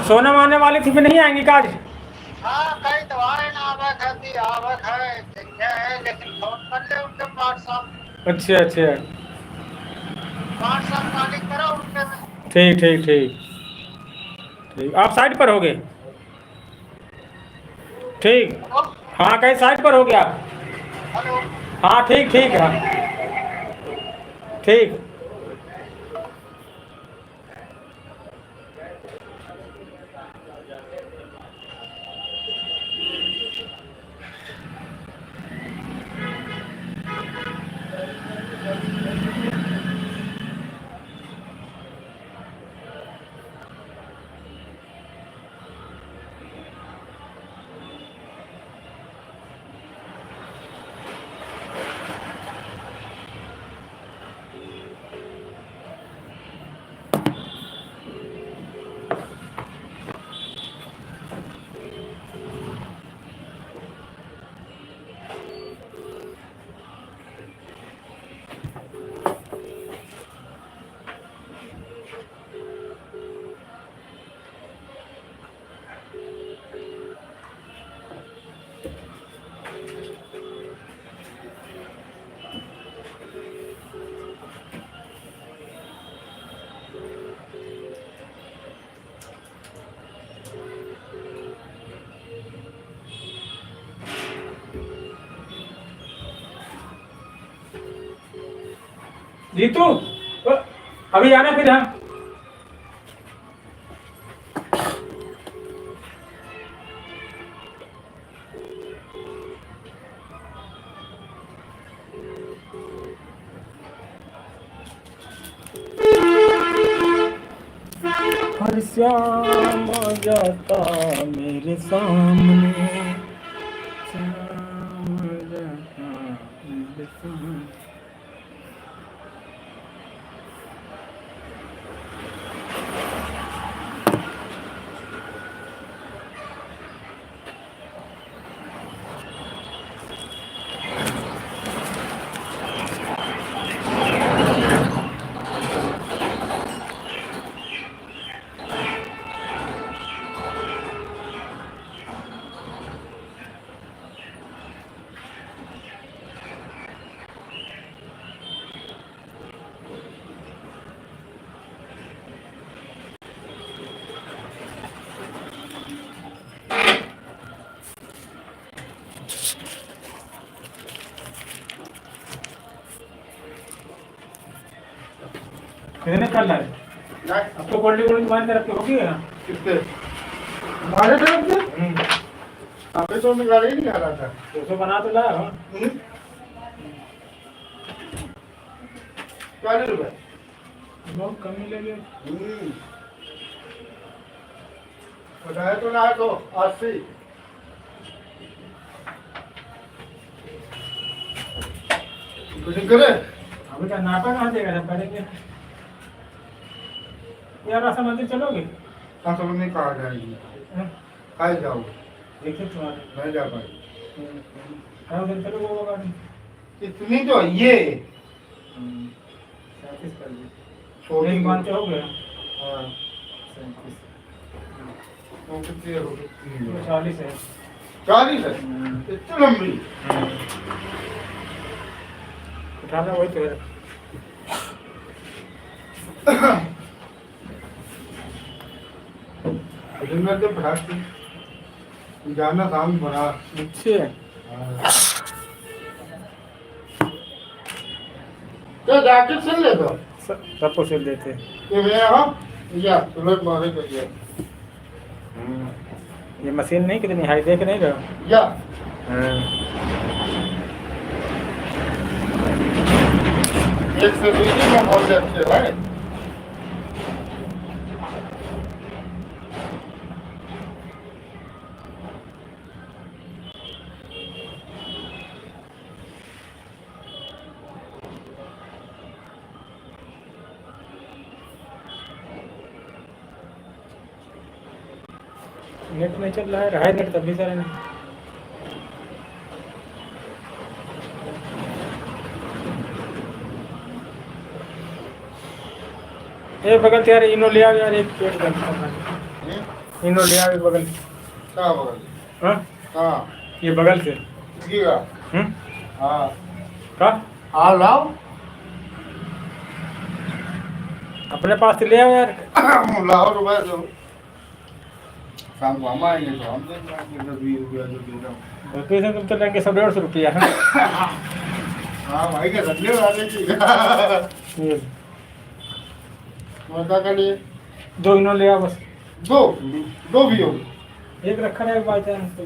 [SPEAKER 1] सोनम आने वाली थी, फिर नहीं आएंगी काज?
[SPEAKER 4] हाँ कई तो आए ना आवक है भी आवक है क्या है, लेकिन फोन कर ले उनके व्हाट्सएप।
[SPEAKER 1] अच्छा अच्छा।
[SPEAKER 4] व्हाट्सएप कॉलिंग करो उनके में।
[SPEAKER 1] ठीक ठीक ठीक। ठीक, आप साइड पर होगे? ठीक, हाँ कहीं साइड पर हो गया?
[SPEAKER 4] हेलो।
[SPEAKER 1] हाँ ठीक ठीक है, ठीक। जीतू अभी आना फिर। हाँ हर श्याम आ जाता मेरे सामने, श्याम आ जाता मेरे सामने। कितने कर रहा है? अब तो कोल्ड ड्रिंक तुम्हारी तरफ की होगी ना?
[SPEAKER 2] कितने हमारे तरफ से अबे तो मैं गाड़ी नहीं आ रहा था।
[SPEAKER 1] तो बना तो लाया हाँ?
[SPEAKER 2] 40 रुपए
[SPEAKER 1] बहुत कम ही लगे।
[SPEAKER 2] बताया तो ना तो 80। कुछ करे
[SPEAKER 1] अभी क्या नाटक कहाँ देगा जब करेंगे यार? रास्ता मंदिर चलोगे?
[SPEAKER 2] हाँ समझ नहीं कहा जाएगी।
[SPEAKER 1] हाँ?
[SPEAKER 2] खाए जाओगे?
[SPEAKER 1] देखिए तुम्हारे
[SPEAKER 2] नहीं जा पाए।
[SPEAKER 1] हाँ उधर चलो वो गाड़ी
[SPEAKER 2] इतनी तो ये
[SPEAKER 1] 37 कर दी।
[SPEAKER 2] छोटी
[SPEAKER 1] एक बार हो गया।
[SPEAKER 2] हाँ
[SPEAKER 1] 37
[SPEAKER 2] वो कितनी है?
[SPEAKER 1] 40 है।
[SPEAKER 2] 40 है इतनी लंबी।
[SPEAKER 1] उठाना वही तो है।
[SPEAKER 2] तो फटाक जाना शाम बना।
[SPEAKER 1] अच्छा
[SPEAKER 2] तो जैकेट सिल ले दो।
[SPEAKER 1] सबको सिल देते।
[SPEAKER 2] ये मेरा हाँ या तुरंत मारे कर दिया।
[SPEAKER 1] ये मशीन नहीं कितनी हाई देख नहीं रहे
[SPEAKER 2] या एक से दूसरी में बहुत अच्छे है।
[SPEAKER 1] नेट नहीं चल रहा है, रहा है नेट तब भी सारे नहीं। एक बगल से यार इनो ले आओ यार, एक पेट गंदा इनो ले आओ एक बगल।
[SPEAKER 2] कहाँ बगल?
[SPEAKER 1] हाँ
[SPEAKER 2] हाँ
[SPEAKER 1] ये बगल से।
[SPEAKER 2] गिरा। हाँ
[SPEAKER 1] का
[SPEAKER 2] हाँ लाओ।
[SPEAKER 1] अपने पास से ले आओ यार।
[SPEAKER 2] लाओ रुपए दो। शाम को हम आएंगे तो हम देंगे आपके 10-20 रुपया जो दे रहा हूँ।
[SPEAKER 1] तो पैसे तुम तो लेंगे 100-150 रुपया है।
[SPEAKER 2] हाँ भाई का धन्य वाले की
[SPEAKER 1] ये
[SPEAKER 2] और क्या करिए
[SPEAKER 1] 2 इन्होंने ले आओ बस।
[SPEAKER 2] दो दो भी हो
[SPEAKER 1] एक रखा है बाई चांस तो।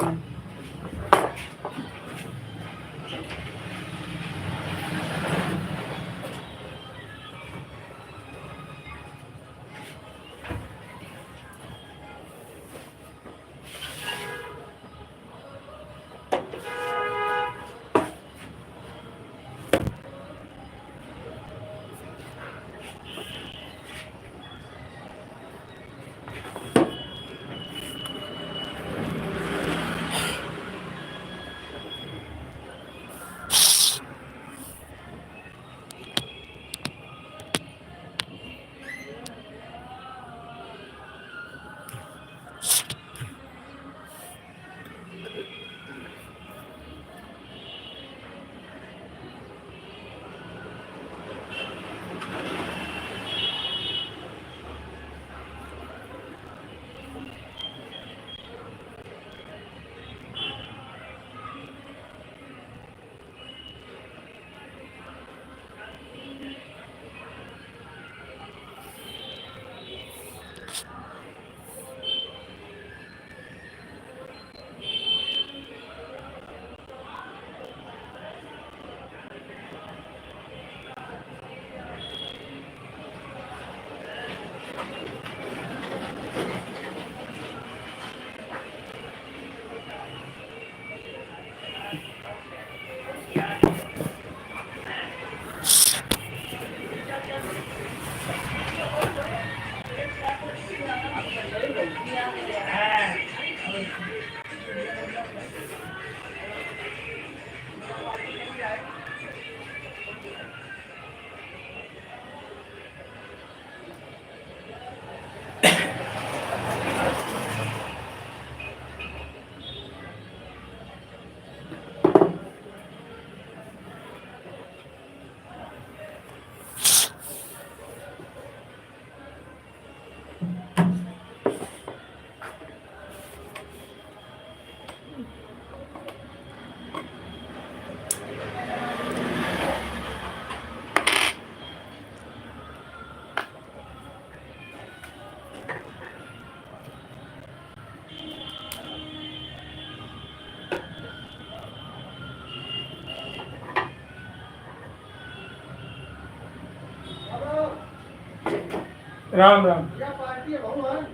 [SPEAKER 1] राम राम।
[SPEAKER 2] क्या पार्टी है भगवान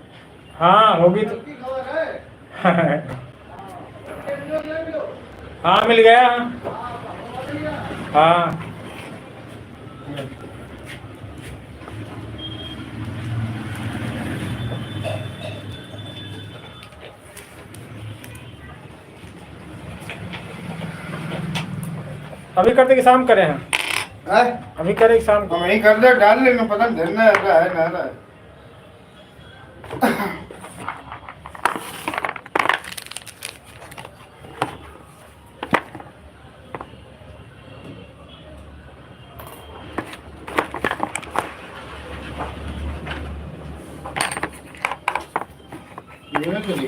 [SPEAKER 1] हाँ होगी तो।
[SPEAKER 2] की खबर है ले लो
[SPEAKER 1] हाँ मिल गया। हाँ अभी करते कि शाम करें हैं?
[SPEAKER 2] हैं
[SPEAKER 1] अभी करें कि शाम को?
[SPEAKER 2] हम यही कर दे डाल लेना पता नहीं धरना है ना रहा है ये ना चली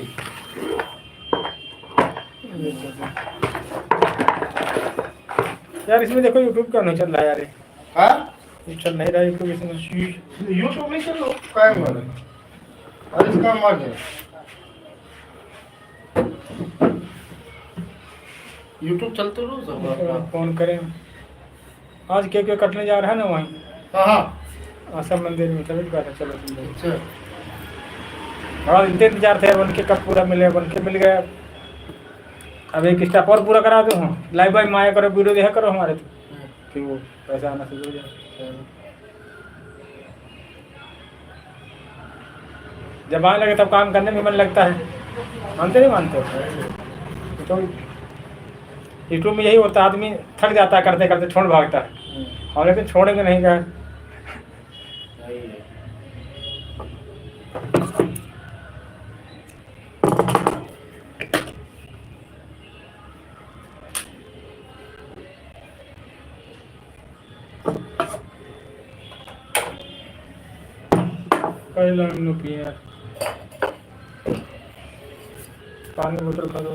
[SPEAKER 1] यार इसमें देखो यूट्यूब का नहीं चल रहा यार। ये
[SPEAKER 2] हाँ
[SPEAKER 1] चल नहीं रहा यूट्यूब इसमें।
[SPEAKER 2] यूट्यूब नहीं चल रहा काय मार अरे इसका मार दे यूट्यूब चलते रहो सब
[SPEAKER 1] फोन करें। आज केक कटने जा रहा है ना वहीं
[SPEAKER 2] हाँ हाँ
[SPEAKER 1] आशा मंदिर में। चलो बात है चलो तुम लोग।
[SPEAKER 2] अच्छा
[SPEAKER 1] बड़ा इंतजार थे बन के कब पूरा मिले बन के मिल गया। अब एक स्टेप और पूरा करा दूँ लाइव बाई माया करो वीडियो देखा करो हमारे तो फिर वो पैसा आना शुरू हो जाए। जब आने लगे तब काम करने में मन लगता है। मानते नहीं मानते हो? तो यूट्यूब में यही होता है आदमी थक जाता है करते करते छोड़ भागता है और लेकिन छोड़ेंगे नहीं क्या। कई लाइन नो पिया पानी की बोतल खा दो।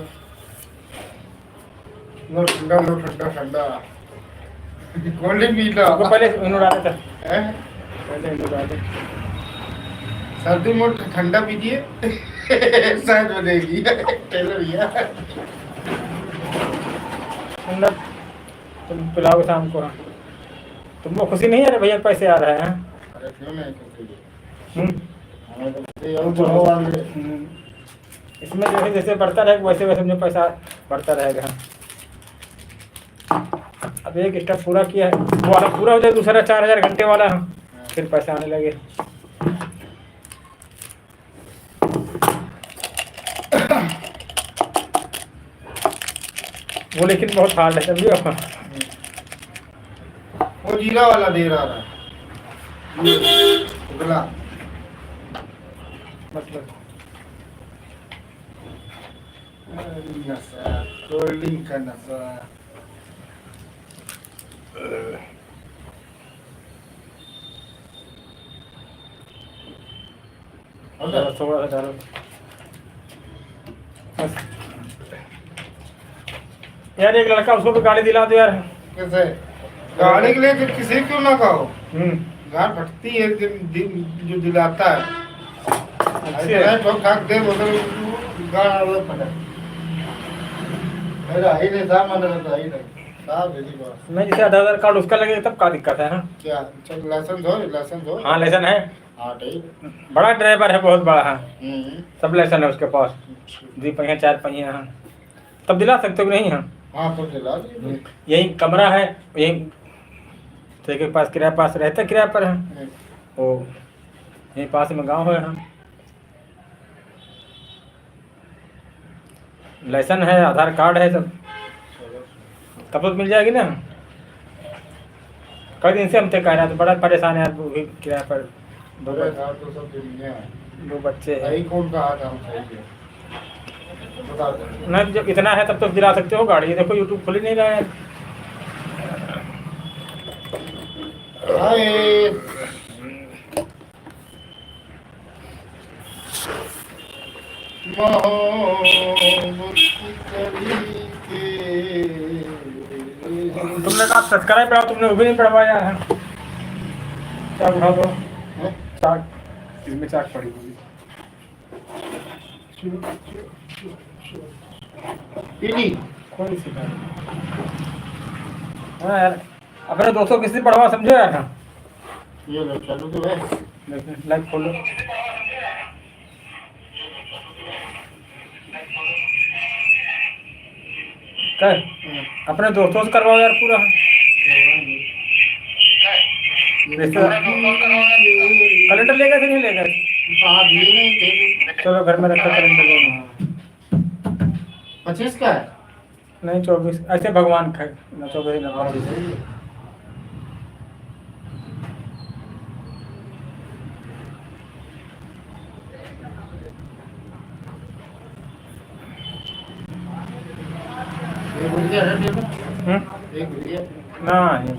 [SPEAKER 2] लो ठंडा ठंडा कोल्ड ड्रिंक पी लो।
[SPEAKER 1] आपको पहले इन्हों डाला था,
[SPEAKER 2] हैं?
[SPEAKER 1] पहले इन्हों डाला।
[SPEAKER 2] सर्दी में ठंडा पीजिए शायद बनेगी टेलर भैया।
[SPEAKER 1] ठंडा तुम पिलाओगे शाम को। हाँ, तुमको खुशी नहीं है रे भैया पैसे आ रहे हैं?
[SPEAKER 2] अरे क्यों नहीं करते?
[SPEAKER 1] हम्म,
[SPEAKER 2] हमें तो ये और बढ़ो वाले।
[SPEAKER 1] इसमें जैसे जैसे बढ़ता रहेगा वैसे वैसे मुझे पैसा बढ़ता रहेगा। अब एक स्टेप पूरा किया है, वो वाला पूरा हो जाए, दूसरा 4000 घंटे वाला, फिर पैसा आने लगे। वो लेकिन बहुत हार्ड है, समझिए।
[SPEAKER 2] वो जीरा वाला दे रहा था उगला।
[SPEAKER 1] मतलब
[SPEAKER 2] नशा कोल्ड ड्रिंक का नशा।
[SPEAKER 1] थोड़ा सा डालो बस। यार एक लड़का, उसको भी गाड़ी दिला दो यार।
[SPEAKER 2] कैसे गाड़ी के लिए किसी क्यों ना कहो, गाड़ फटती है जो दिलाता है।
[SPEAKER 1] है।
[SPEAKER 2] ठोक ठाक दे बोतल गाड़ फटा। मेरा ही नहीं था, मन रहता ही नहीं साहब यही बात।
[SPEAKER 1] नहीं, जैसे आधार कार्ड उसका लगेगा तब का दिक्कत है। हाँ,
[SPEAKER 2] क्या चल लाइसेंस हो।
[SPEAKER 1] हाँ लाइसेंस है,
[SPEAKER 2] हाँ ठीक।
[SPEAKER 1] बड़ा ड्राइवर है, बहुत बड़ा है,
[SPEAKER 2] हम्म,
[SPEAKER 1] सब लाइसेंस है उसके पास, 2 पहिया 4 पहिया। हाँ, तब दिला सकते हो कि नहीं? हाँ,
[SPEAKER 2] हाँ तो दिला दीजिए।
[SPEAKER 1] यही कमरा है, यही तो के पास किराया पास रहता है, किराया पर है वो, यहीं पास में गांव है। हाँ, लाइसेंस है, आधार कार्ड है, सब तब तो मिल जाएगी ना। कई दिन से हम तय कह रहे हैं, तो बड़ा परेशान है यार, वो भी किराया पर।
[SPEAKER 2] मेरे साथ तो सब दुनिया है।
[SPEAKER 1] 2 बच्चे हैं।
[SPEAKER 2] सही कौन कहा था हम सही है बता दो।
[SPEAKER 1] नहीं, जब इतना है तब तो दिला सकते हो गाड़ी। देखो यूट्यूब खुल ही नहीं रहा है।
[SPEAKER 2] हाय
[SPEAKER 1] तुमने कहा सब्सक्राइब पढ़ाओ, तुमने वो भी नहीं पढ़वाया है। चाक उठा दो, चाक इसमें चाक पड़ी होगी।
[SPEAKER 2] पीली
[SPEAKER 1] कोई सी बात। हाँ यार, अपने दोस्तों किसी पढ़वा, समझो यार। हाँ,
[SPEAKER 2] ये लो चालू तो है।
[SPEAKER 1] देखिए लाइट खोलो। कर अपने दोस्तों से करवाओ यार पूरा। कैलेंडर लेगा कि नहीं लेगा?
[SPEAKER 2] हाँ दिए नहीं थे।
[SPEAKER 1] चलो घर में रखा कैलेंडर।
[SPEAKER 2] 25 का है।
[SPEAKER 1] नहीं 24, ऐसे भगवान का ना 24 ना 25।
[SPEAKER 2] एक गुड़िया है टेबल। एक गुड़िया
[SPEAKER 1] ना
[SPEAKER 2] है।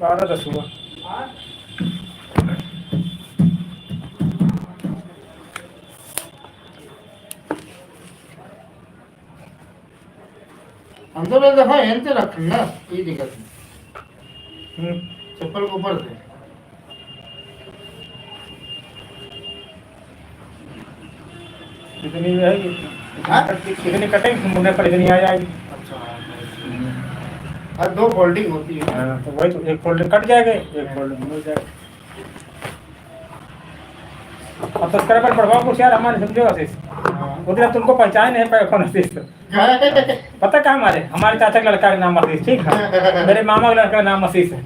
[SPEAKER 1] 12-10 हुआ।
[SPEAKER 2] हम तो एक दफा यहीं से रख ना, ये दिक्कत नहीं।
[SPEAKER 1] हम्म,
[SPEAKER 2] चप्पल को ऊपर से
[SPEAKER 1] इतनी रहेगी,
[SPEAKER 2] हाँ?
[SPEAKER 1] इतनी कटेंगे मुंडे पर इतनी आ जाएगी।
[SPEAKER 2] और 2 फोल्डिंग होती है।
[SPEAKER 1] हाँ, तो वही तो, एक फोल्डर कट जाएगा, एक फोल्डर मिल जाएगा। अब सब्सक्राइबर बढ़वाओ कुछ यार हमारे, समझो आशीष। वो दिन तुमको पहचान नहीं पाए कौन आशीष। पता क्या, हमारे चाचा का लड़का का नाम आशीष, ठीक है, मेरे मामा का लड़का का नाम आशीष है।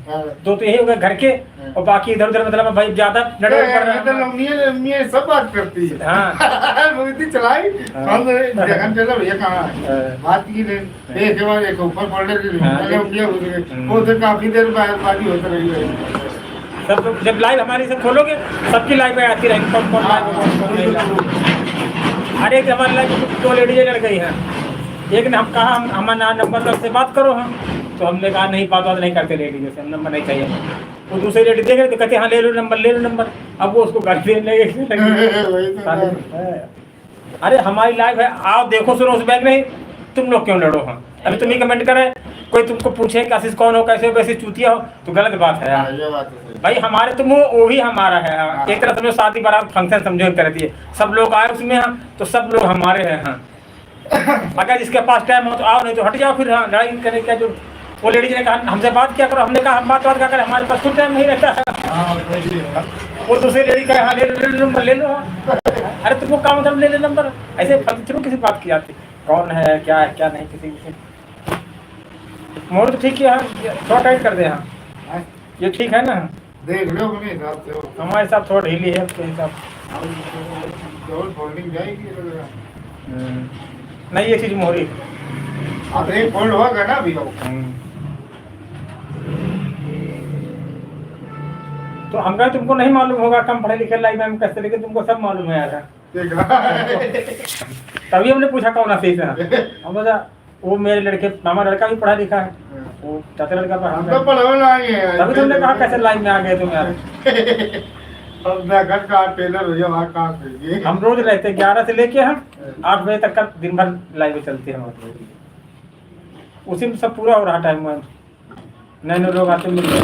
[SPEAKER 1] तो यही हो गए घर के, और बाकी इधर उधर मतलब भाई ज्यादा नेटवर्क पड़ रहा है।
[SPEAKER 2] सब बात करती है।
[SPEAKER 1] हाँ,
[SPEAKER 2] वो इतनी चलाई हम जगन चला भैया कहाँ है बात की नहीं। एक बार एक ऊपर पड़ने के लिए वो तो काफी देर बाजी होती रही है।
[SPEAKER 1] सब लोग जब लाइव हमारी सब खोलोगे, सबकी लाइव में आती रहेगी, कौन कौन लाइव है, कौन नहीं लाइव। अरे एक हमारे लाइव में 2 लेडीजें लड़ गई हैं। एक ने हम कहा, हम हमारा नंबर से बात करो हम, तो हमने कहा नहीं, बात नहीं करते लेडीजों से, हम नंबर नहीं चाहिए। वो दूसरी लेडी देख रहे तो कहते हाँ ले लो नंबर, ले लो नंबर। अब वो उसको गाली देने लगे। अरे हमारी लाइफ है, आओ देखो सुनो उस बैंक नहीं, तुम लोग क्यों लड़ो? हाँ अभी तुम ही कमेंट करे, कोई तुमको पूछे कि आशीष कौन हो, कैसे हो, वैसे चूतिया हो, तो गलत बात है यार।
[SPEAKER 2] ये बात तो सही।
[SPEAKER 1] भाई हमारे तुम हो वो भी हमारा है। हाँ। एक तरह समझो शादी बारात फंक्शन समझो एक तरह दिए, सब लोग आए उसमें, हाँ तो सब लोग हमारे हैं। हाँ अगर जिसके पास टाइम हो तो आओ, नहीं तो हट जाओ। फिर हाँ लड़ाई करने का जो वो लेडीज ने कहा हमसे बात क्या करो, हमने कहा हम बात क्या करें, हमारे पास खुद टाइम नहीं रहता है।
[SPEAKER 2] हाँ वही है।
[SPEAKER 1] वो दूसरी लेडी का हाँ ले लो नंबर ले लो। अरे तुमको काम मतलब ले ले नंबर, ऐसे चलो किसी बात की जाती कौन है क्या नहीं किसी से। मोड़ तो ठीक है, हाँ थोड़ा टाइट कर दे। हाँ ये ठीक है ना,
[SPEAKER 2] देख लो अपने हिसाब से।
[SPEAKER 1] हमारे साथ थोड़ा ढीली है उसके हिसाब।
[SPEAKER 2] केवल फोल्डिंग जाएगी ये लग रहा है।
[SPEAKER 1] नहीं ये चीज मोहरी।
[SPEAKER 2] अब एक फोल्ड होगा ना अभी लोग।
[SPEAKER 1] तो हमका तुमको नहीं मालूम होगा, कम पढ़े लिखे लाइफ में हम कैसे, लेकिन तुमको सब मालूम है यार।
[SPEAKER 2] देख रहा है।
[SPEAKER 1] तभी हमने पूछा कौन सही से। हम बोला वो मेरे लड़के मामा लड़का भी पढ़ा लिखा है, वो चाचा लड़का
[SPEAKER 2] हम
[SPEAKER 1] पढ़ा
[SPEAKER 2] तो पढ़ो लाएंगे यार।
[SPEAKER 1] तभी तुमने कहा कैसे लाइफ में आ गए तुम यार।
[SPEAKER 2] अब मैं घर का टेलर भैया वहाँ काम करिए।
[SPEAKER 1] हम रोज रहते 11 से लेके हम 8 बजे तक का दिन भर लाइव में चलते हैं हमारे, उसी में सब पूरा हो रहा टाइम में। नए नए लोग आते मिलते।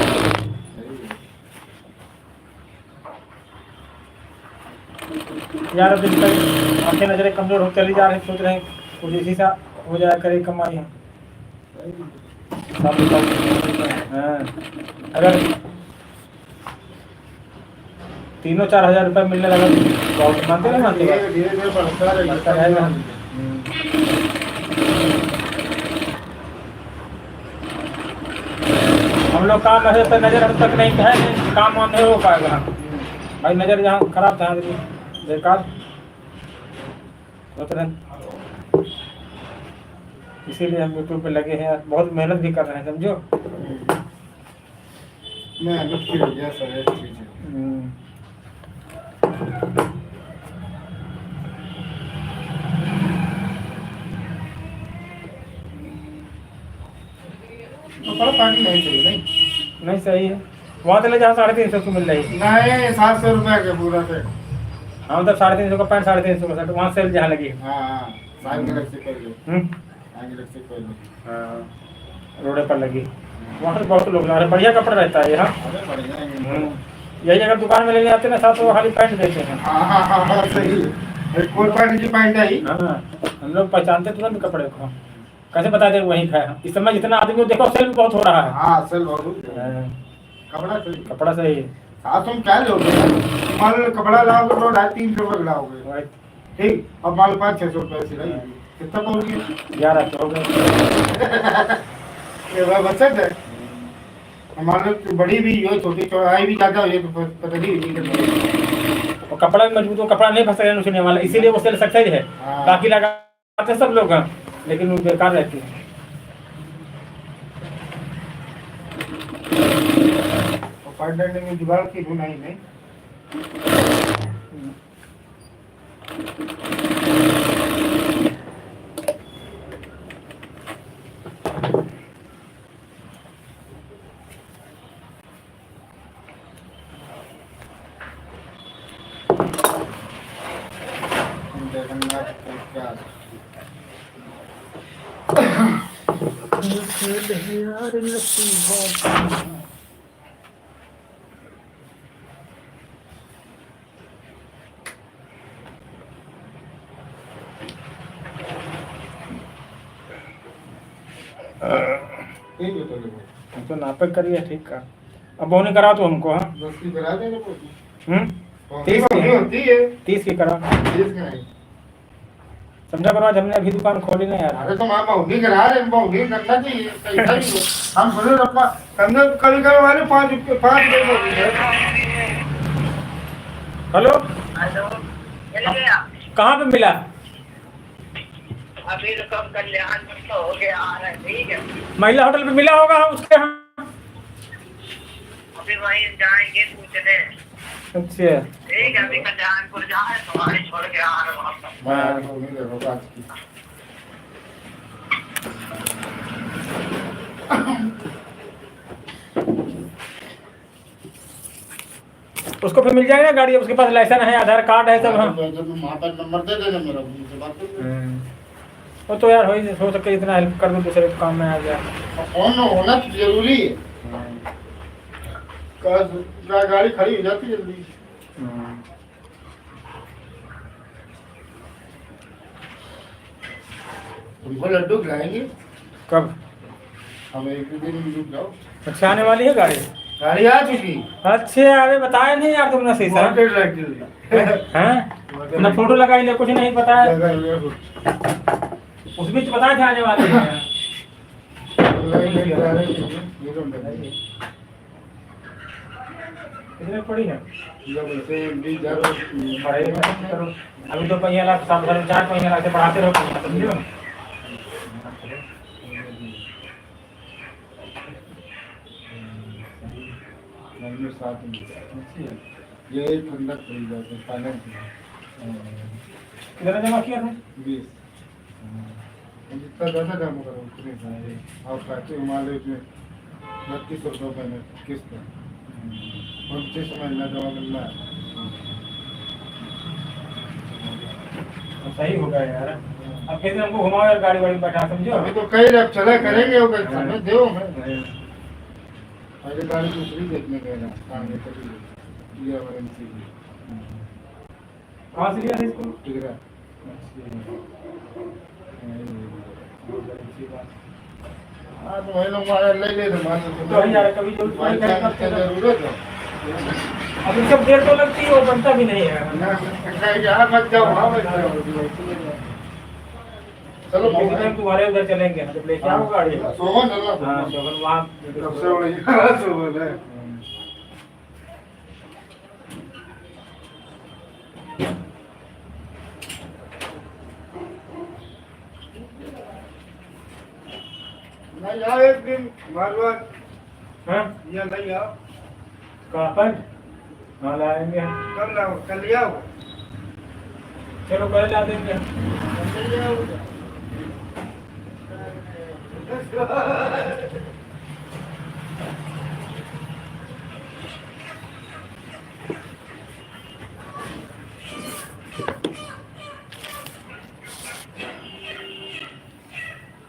[SPEAKER 1] यार अब दिन तक आंखें नजरें कमजोर हो चली जा रही, सोच रहे हैं कुछ इसी से हो जाए करे कमाई है। हाँ अगर 3-4 हज़ार रुपये मिलने लगा तो मानते नहीं मानते बात?
[SPEAKER 2] धीरे धीरे बढ़ता
[SPEAKER 1] बढ़ता रहेगा। हम लोग काम ऐसे तो नजर हम तक नहीं है, काम वाम नहीं हो पाएगा भाई। नजर जहाँ खराब था बेकार सोच रहे हैं। इसीलिए हम यूट्यूब पे लगे हैं यार, बहुत मेहनत भी कर रहे हैं समझो।
[SPEAKER 2] मेहनत की वजह से है चीजें। तो बड़ा पार्टी नहीं चाहिए
[SPEAKER 1] नहीं सही है। वहाँ चले जहाँ 350 को मिल रही है।
[SPEAKER 2] नहीं 700 रुपये के पूरा से।
[SPEAKER 1] हाँ मतलब 350 का पैंट 350 का शर्ट, वहाँ सेल जहाँ लगी है।
[SPEAKER 2] हाँ साइकिल से कर लो। साइकिल से कर लो।
[SPEAKER 1] हाँ रोड पर लगी, वहाँ से बहुत लोग ला रहे, बढ़िया कपड़ा रहता है यहाँ।
[SPEAKER 2] अरे बढ़िया है।
[SPEAKER 1] यही अगर दुकान में लेने आते ना साथ वो खाली पैंट देते हैं।
[SPEAKER 2] हाँ सही है। कोट पैंट की पैंट आई।
[SPEAKER 1] हाँ हम लोग पहचानते तुरंत कपड़े को, कैसे बता दें वहीं का है। इस समय जितना आदमी देखो सेल बहुत हो रहा है।
[SPEAKER 2] हाँ सेल बहुत
[SPEAKER 1] हाँ, कपड़ा सही है।
[SPEAKER 2] हाँ तुम क्या लोगे? मान लो कपड़ा लाओगे तो 250-300 रुपये लाओगे, ठीक। अब मान लो 500-600 रुपये सिलाई कितना पहुँच गया?
[SPEAKER 1] 11 तो हो गए।
[SPEAKER 2] ये वह बचत है। मान लो बड़ी भी हो, छोटी चौड़ाई भी ज़्यादा हो जाए तो पता नहीं करती।
[SPEAKER 1] और कपड़ा भी मजबूत हो, कपड़ा नहीं फंसेगा नुकसान वाला, इसीलिए वो सेल सक्सेस है।
[SPEAKER 2] हाँ।
[SPEAKER 1] बाकी लगाते सब लोग हैं लेकिन वो बेकार रहती है।
[SPEAKER 2] पैंट में जुगाड़ की ढूंढाई नहीं।
[SPEAKER 1] तो नापे करिए ठीक का, अब वो नहीं करा तो हमको। हाँ
[SPEAKER 2] 10 की करा देना।
[SPEAKER 1] 30 की
[SPEAKER 2] होती है।
[SPEAKER 1] 30 की करा
[SPEAKER 2] 30 की नहीं।
[SPEAKER 1] समझा करो, आज हमने अभी दुकान खोली ना यार।
[SPEAKER 2] अरे तुम आप बहुनी करा रहे हैं, बहुनी करना चाहिए। कैसा भी हो। हम बोले रखा हमने कभी कभी वाले 5
[SPEAKER 1] हेलो
[SPEAKER 4] हेलो चल गया
[SPEAKER 1] कहाँ पे मिला?
[SPEAKER 4] अभी तो कम कल्याण तो हो गया आ रहा है, ठीक है।
[SPEAKER 1] महिला होटल पे मिला होगा उसके यहाँ।
[SPEAKER 4] अभी वहीं जाएंगे पूछने,
[SPEAKER 1] अच्छा
[SPEAKER 4] ठीक है। अभी कल्याणपुर जाए तो वहीं छोड़ के आ रहा हूँ।
[SPEAKER 1] उसको फिर मिल जाएगा ना गाड़ी, उसके पास लाइसेंस है, आधार कार्ड है सब। हाँ
[SPEAKER 2] जब वहाँ पर नंबर दे देना मेरा, उनसे बात कर लेना।
[SPEAKER 1] वो तो यार हो सके इतना हेल्प कर दो, दूसरे काम में आ गया।
[SPEAKER 2] फोन होना तो जरूरी है, गाड़ी खड़ी हो जाती है जल्दी। तुमको लड्डू खिलाएंगे
[SPEAKER 1] कब?
[SPEAKER 2] हम एक दिन रुक जाओ।
[SPEAKER 1] अच्छा आने वाली है गाड़ी?
[SPEAKER 2] गाड़ी आ चुकी।
[SPEAKER 1] अच्छे अबे बताया नहीं यार तुमने सही से।
[SPEAKER 2] वांटेड राइटर
[SPEAKER 1] हैं ना, फोटो लगाई ले, कुछ नहीं बताया। उस बीच बताया था आने वाली है। कितने पड़ी है? अभी 2 पहिया लाख 4 पहिया लाख से बढ़ाते रहो, समझो।
[SPEAKER 2] ये ठंडा खरीद जाते हैं, फाइनेंस
[SPEAKER 1] कितना जमा किया था?
[SPEAKER 2] 20। जितना ज़्यादा जमा करो उतने सारे, और काटे हिमालय में 3200 रुपये में किस्त 25 महीना जमा करना है।
[SPEAKER 1] सही होगा यार। अब कैसे हमको घुमाओ यार, गाड़ी वाड़ी बैठा, समझो।
[SPEAKER 2] अभी तो कई रैप चला करेंगे, वो समय दो मैं पहले गाड़ी दूसरी देखने गए ना, सामने कभी ये एमरजेंसी की।
[SPEAKER 1] कहाँ से लिया था इसको?
[SPEAKER 2] टिगरा। हाँ तो वही लोग हमारा ले ले तो मान
[SPEAKER 1] तो यार कभी
[SPEAKER 2] जरूरत है।
[SPEAKER 1] अब सब देर तो लगती है, वो बनता भी नहीं है।
[SPEAKER 2] यहाँ मत जाओ, वहाँ मत जाओ। चलो
[SPEAKER 1] किसी टाइम तुम्हारे उधर चलेंगे जब लेके आओ गाड़ी।
[SPEAKER 2] सोहन है ना?
[SPEAKER 1] हाँ सोहन वहाँ
[SPEAKER 2] सबसे बढ़िया सोहन है। नहीं आओ एक दिन भगवान।
[SPEAKER 1] हाँ
[SPEAKER 2] या नहीं आओ।
[SPEAKER 1] कहाँ पर? हाँ लाएंगे।
[SPEAKER 2] कब लाओ? कल आओ।
[SPEAKER 1] चलो कल ला देंगे।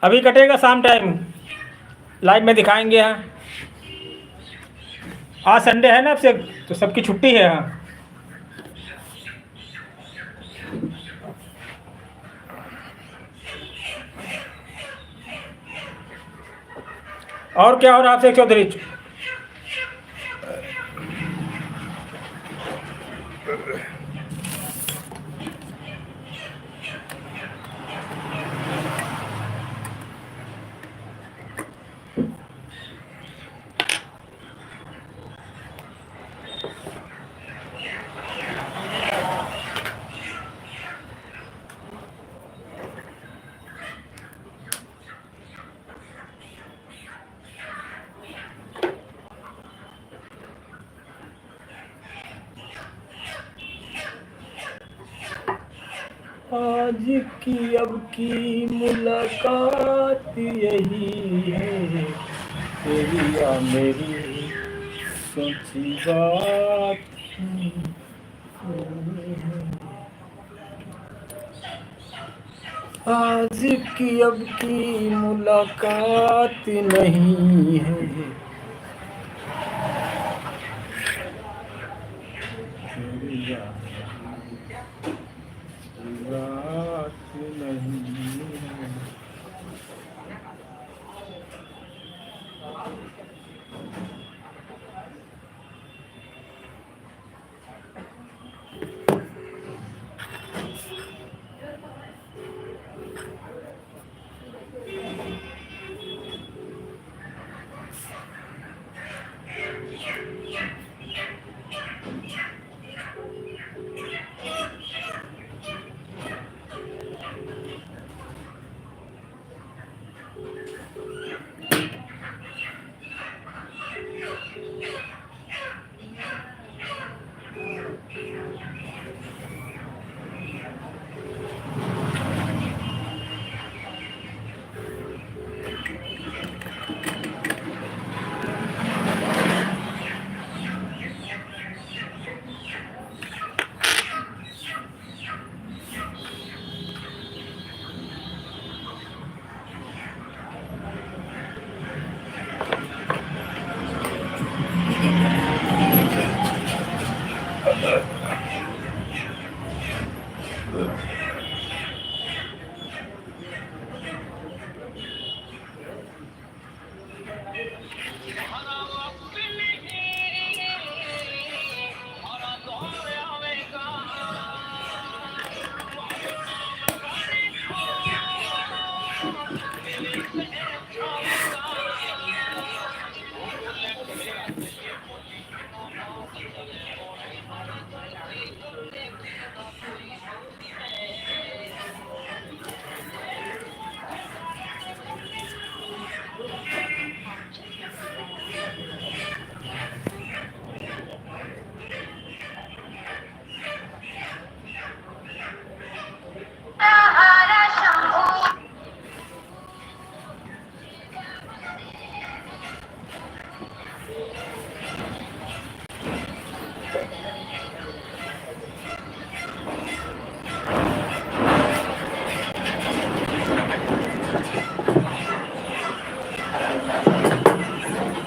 [SPEAKER 1] अभी कटेगा शाम टाइम, लाइव में दिखाएंगे। हाँ आज संडे है ना, अब से तो सबकी छुट्टी है। हाँ और क्या हो रहा है आपसे चौधरी? आज की अब की मुलाकात यही है, तेरी या मेरी सोची बात। आज की अब की मुलाकात नहीं है, तेरी या बात नहीं है।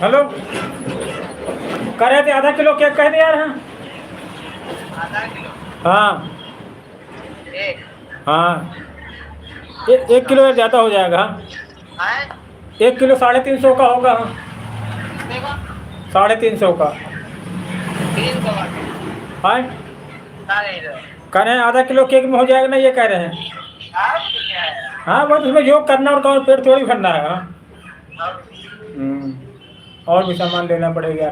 [SPEAKER 1] हेलो, कह रहे थे आधा किलो केक कह दे यार। हाँ
[SPEAKER 4] आधा किलो
[SPEAKER 1] हाँ
[SPEAKER 4] एक
[SPEAKER 1] हाँ, 1 किलो यार ज़्यादा हो जाएगा। हाँ,
[SPEAKER 4] है
[SPEAKER 1] 1 किलो 350 का होगा। हाँ,
[SPEAKER 4] कितने का
[SPEAKER 1] 350 का।
[SPEAKER 4] 300 का
[SPEAKER 1] हाँ,
[SPEAKER 4] सारे इधर
[SPEAKER 1] कह रहे हैं आधा किलो केक में हो जाएगा ना, ये कह रहे हैं।
[SPEAKER 4] आप क्या है
[SPEAKER 1] हाँ, बस उसमें योग करना और कौन पेट थोड़ी भरना है। हाँ, और भी सामान लेना पड़ेगा।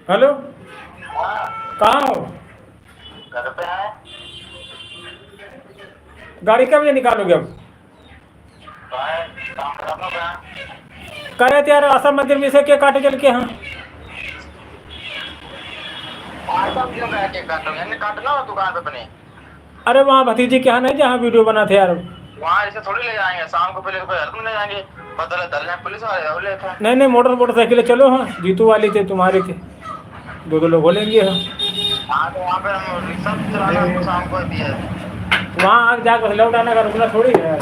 [SPEAKER 1] हेलो, कहाँ हो?
[SPEAKER 4] घर पे है
[SPEAKER 1] गाड़ी कब बजे निकालोगे अब?
[SPEAKER 4] काम करना पड़ा
[SPEAKER 1] कह रहे थे यार आशा मंदिर में से केक काटे चल के। हाँ,
[SPEAKER 4] 500 किलो का केक काटोगे यानी काटना हो दुकान पे अपने
[SPEAKER 1] अरे वहाँ भतीजी के यहाँ नहीं, जहाँ वीडियो बना थे यार।
[SPEAKER 4] वहाँ ऐसे थोड़ी ले जाएंगे शाम को पहले तुम ले जाएंगे बदल दल पुलिस वाले वो लेते हैं
[SPEAKER 1] नहीं, मोटरसाइकिल चलो। हाँ, जीतू वाली थे, तुम्हारे थे, दो लोग हो लेंगे। हाँ,
[SPEAKER 4] हाँ तो वहाँ पे हम रिक्शा भी चलाना हमको शाम को भी है
[SPEAKER 1] वहाँ आग जाकर लौट आना का रुकना थोड़ी है।
[SPEAKER 4] हाँ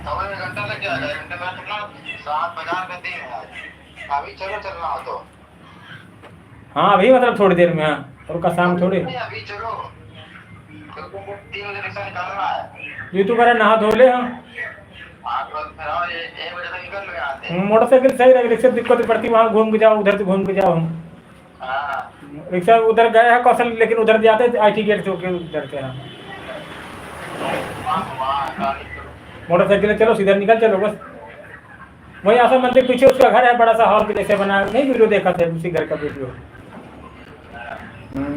[SPEAKER 4] तो एक घंटा लग जाएगा घंटे में कितना 7 बाजार का दिन है आज अभी चलो चलना हो तो
[SPEAKER 1] हाँ, अभी मतलब थोड़ी देर में। हाँ, और का शाम थोड़ी।
[SPEAKER 4] अभी चलो 3 बजे रिक्शा निकालना है
[SPEAKER 1] जीतू कह रहे नहा धो ले। हाँ,
[SPEAKER 4] तो फिर आओ 1 बजे तक निकल गए आते हैं
[SPEAKER 1] मोटरसाइकिल सही रहेगी, रिक्शा दिक्कत पड़ती, वहाँ घूम के जाओ, उधर से घूम के जाओ। हम
[SPEAKER 4] हाँ
[SPEAKER 1] रिक्शा उधर गए हैं कौशल, लेकिन उधर जाते IT गेट से होके उधर से। हाँ,
[SPEAKER 4] वहाँ
[SPEAKER 1] मोटरसाइकिल चलो, सीधा निकल चलो बस। वही आशा मंदिर पीछे उसका घर है, बड़ा सा हॉल के जैसे बना है। नहीं, वीडियो देखा था उसी घर का वीडियो।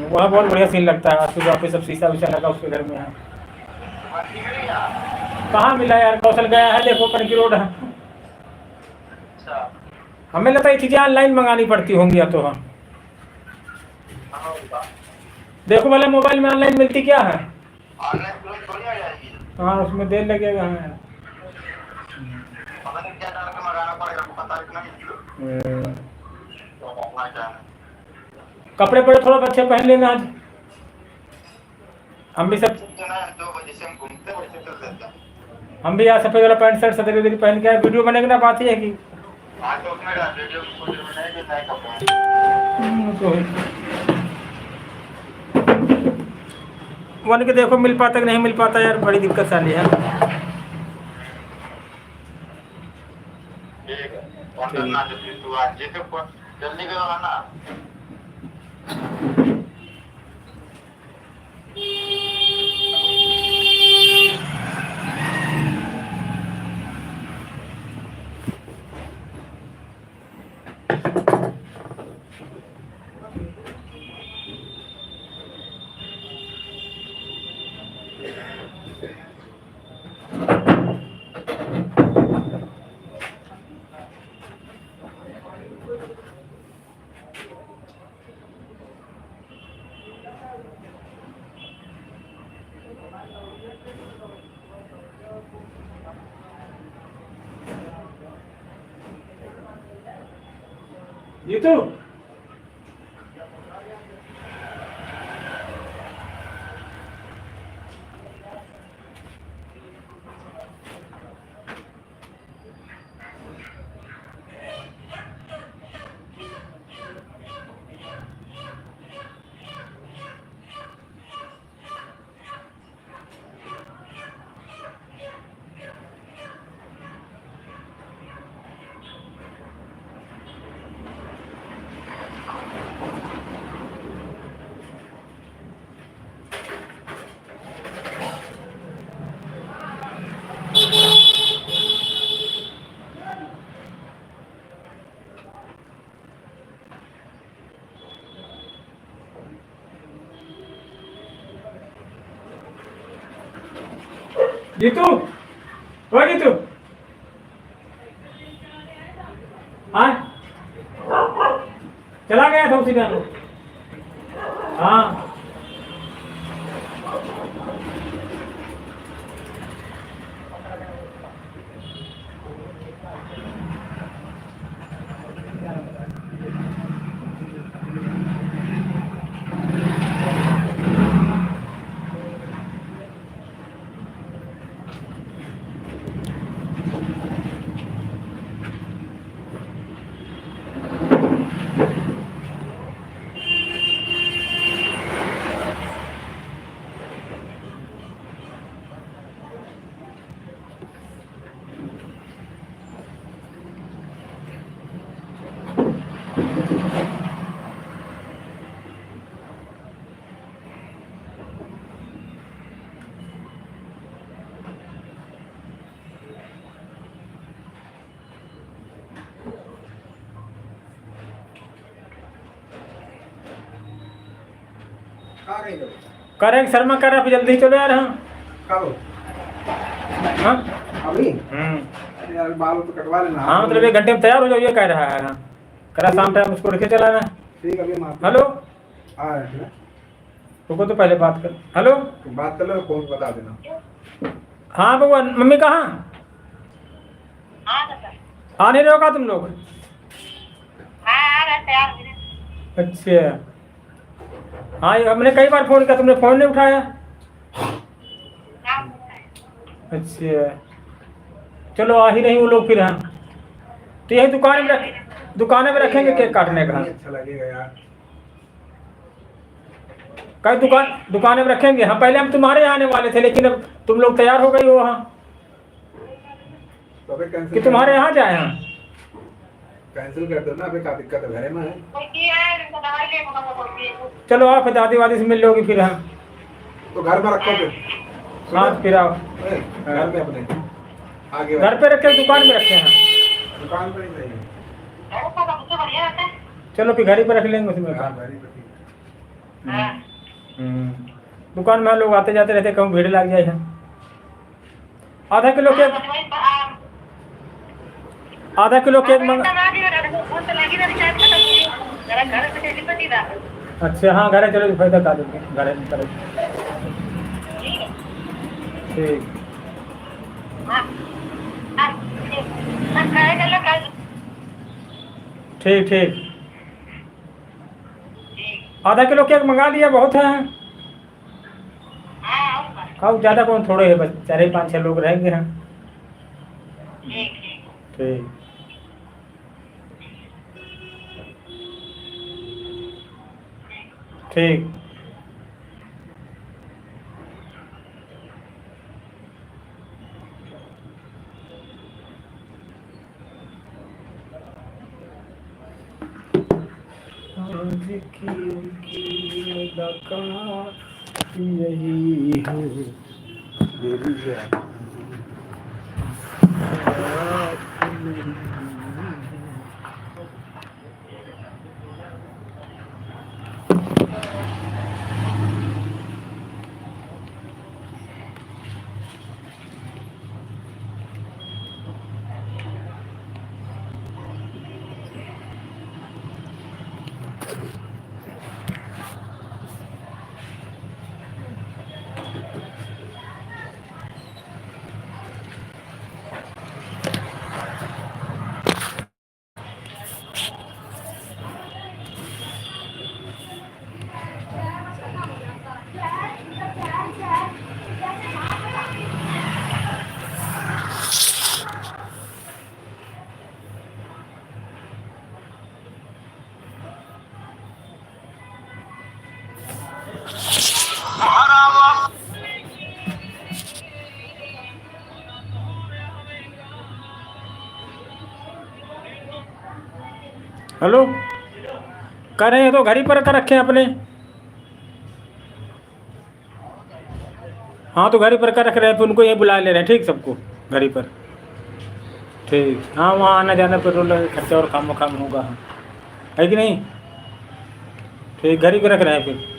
[SPEAKER 1] वहाँ बहुत बढ़िया सीन लगता है। आज सुबह पे सब शीशा विशा लगा उसके घर में। हाँ, कहाँ मिला यार, कौशल गया है, देखो पनकी रोड है।
[SPEAKER 4] अच्छा
[SPEAKER 1] हमें लगता है ये चीज़ें ऑनलाइन मंगानी पड़ती होंगी या तो। हाँ, देखो भले मोबाइल में ऑनलाइन मिलती क्या है।
[SPEAKER 4] ऑनलाइन पेमेंट थोड़ी आ जाएगी
[SPEAKER 1] हाँ, उसमें देर लगेगा। हाँ,
[SPEAKER 4] पता नहीं क्या डाल के मंगाना पड़ेगा पता नहीं तो मंगना क्या है
[SPEAKER 1] कपड़े पड़े थोड़ा अच्छे पहन लेना आज। हम भी सब
[SPEAKER 4] 2 बजे से हम घूमते हैं वैसे चल देते हैं
[SPEAKER 1] हम भी आज सफेद वाला पैंट शर्ट सदरी उदरी पहन के आए। वीडियो बनेगी ना, बात ही है कि
[SPEAKER 4] हाँ तो उसमें वीडियो कुछ बनाएंगे नए कपड़े
[SPEAKER 1] वन के देखो मिल पाता कि नहीं मिल पाता यार, बड़ी दिक्कत साली है।
[SPEAKER 4] ठीक है फोन करना जल्दी तू आज जैसे जल्दी करो ना
[SPEAKER 1] जीतू जीतू, ओ जीतू, हाँ चला गया था उसी टाइम। हाँ करेंगे शर्मा कर रहा, जल्दी चलो यार। हाँ
[SPEAKER 6] कब?
[SPEAKER 1] हाँ
[SPEAKER 6] अभी? अरे यार बाल तो कटवा लेना।
[SPEAKER 1] हाँ मतलब 1 घंटे में तैयार हो जाओ, ये कह रहा है। हाँ करा शाम टाइम उसको रखे चलाना।
[SPEAKER 6] ठीक है, अभी हम
[SPEAKER 1] हेलो,
[SPEAKER 6] आ रहे हैं।
[SPEAKER 1] रुको तो पहले बात कर। हेलो,
[SPEAKER 6] बात कर लो, फोन बता देना।
[SPEAKER 1] हाँ बउआ, मम्मी कहाँ?
[SPEAKER 4] हाँ चाचा।
[SPEAKER 1] आ नहीं रहे हो का तुम लोग?
[SPEAKER 4] हाँ आ रहे तैयार हो गए।
[SPEAKER 1] अच्छा हाँ, ये हमने कई बार फोन किया, तुमने फोन नहीं उठाया।
[SPEAKER 4] काम होता है।
[SPEAKER 1] अच्छा चलो, आ ही नहीं वो लोग फिर। हाँ तो यही दुकान में रखेंगे केक काटने का।
[SPEAKER 6] अच्छा लगेगा यार।
[SPEAKER 1] कई दुकान में रखेंगे। हाँ पहले हम तुम्हारे यहाँ आने वाले थे, लेकिन अब तुम लोग तैयार हो गई हो वहाँ
[SPEAKER 6] तो अबे कैंसिल
[SPEAKER 1] कि तुम्हारे यहाँ जाए। हाँ
[SPEAKER 6] कैंसिल कर दो ना, अबे क्या दिक्कत है, घरे में है।
[SPEAKER 4] कोई की है इनका दवाई ले मगर वो कोई की।
[SPEAKER 1] चलो आप दादी वादी से मिल लोगी फिर। हाँ
[SPEAKER 6] तो घर में रखो फिर।
[SPEAKER 1] हाँ फिर आओ।
[SPEAKER 6] घर में अपने आगे
[SPEAKER 1] घर पे रखे, दुकान में रखे। हाँ
[SPEAKER 6] दुकान पर ही नहीं है।
[SPEAKER 4] घर का सबसे बढ़िया रहता है।
[SPEAKER 1] चलो फिर घर ही पे रख लेंगे उसमें।
[SPEAKER 6] हाँ, घर ही पर ठीक है।
[SPEAKER 4] हाँ।
[SPEAKER 1] दुकान में हम लोग आते जाते रहते, कहूँ भीड़ लग जाए। आधा किलो केक मंगा। अच्छा हाँ घर चलो, फायदा का देंगे घर में करो। ठीक ठीक ठीक, आधा किलो केक मंगा लिया, बहुत है। खाओ, ज़्यादा कौन, थोड़े है बस, 4-5-6 लोग रहेंगे। हाँ ठीक। ठीक आज की उनकी मुलाकात यही है मेरी जान। हेलो, कह रहे हैं तो घर ही पर कर रखे हैं अपने। हाँ तो घर ही पर कर रख रहे हैं, फिर उनको ये बुला ले रहे हैं। ठीक, सबको घर ही पर। ठीक, हाँ वहाँ आना जाना पेट्रोल खर्चा और काम होगा। हाँ है कि नहीं? ठीक, घर ही पर रख रहे हैं फिर।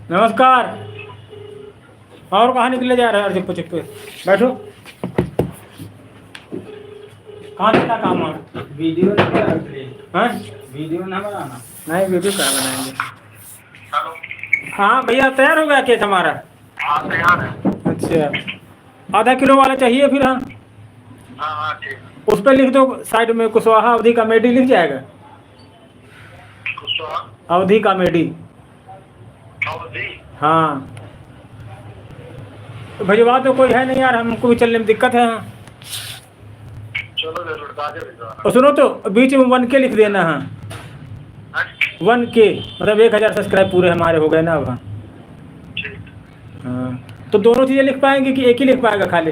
[SPEAKER 1] नमस्कार। और कहाँ निकले जा रहे हो? चिप्पे चिप्पे बैठो। कहाँ कितना काम है?
[SPEAKER 3] वीडियो नहीं बनाना
[SPEAKER 1] हाँ
[SPEAKER 3] वीडियो ना बनाना।
[SPEAKER 1] नहीं वीडियो क्या बनाएंगे। हाँ भैया तैयार हो गया केस हमारा?
[SPEAKER 4] हाँ तैयार है।
[SPEAKER 1] अच्छा आधा किलो वाला चाहिए फिर। हाँ
[SPEAKER 4] हाँ हाँ ठीक।
[SPEAKER 1] उस पर लिख दो साइड में कुशवाहा अवधि कॉमेडी लिख जाएगा।
[SPEAKER 4] कुशवाहा
[SPEAKER 1] अवधि कॉमेडी।
[SPEAKER 4] अवधि।
[SPEAKER 1] हाँ तो भैया तो कोई है नहीं यार, हमको भी चलने में दिक्कत है। हाँ
[SPEAKER 4] चलो जरूर ताजे भिजवाना।
[SPEAKER 1] और सुनो तो बीच में 1K लिख देना। हाँ 1K मतलब 1000 सब्सक्राइब पूरे हमारे हो गए ना अब। हाँ
[SPEAKER 4] ठीक।
[SPEAKER 1] हाँ तो दोनों चीज़ें लिख पाएंगे कि एक ही लिख पाएगा खाली?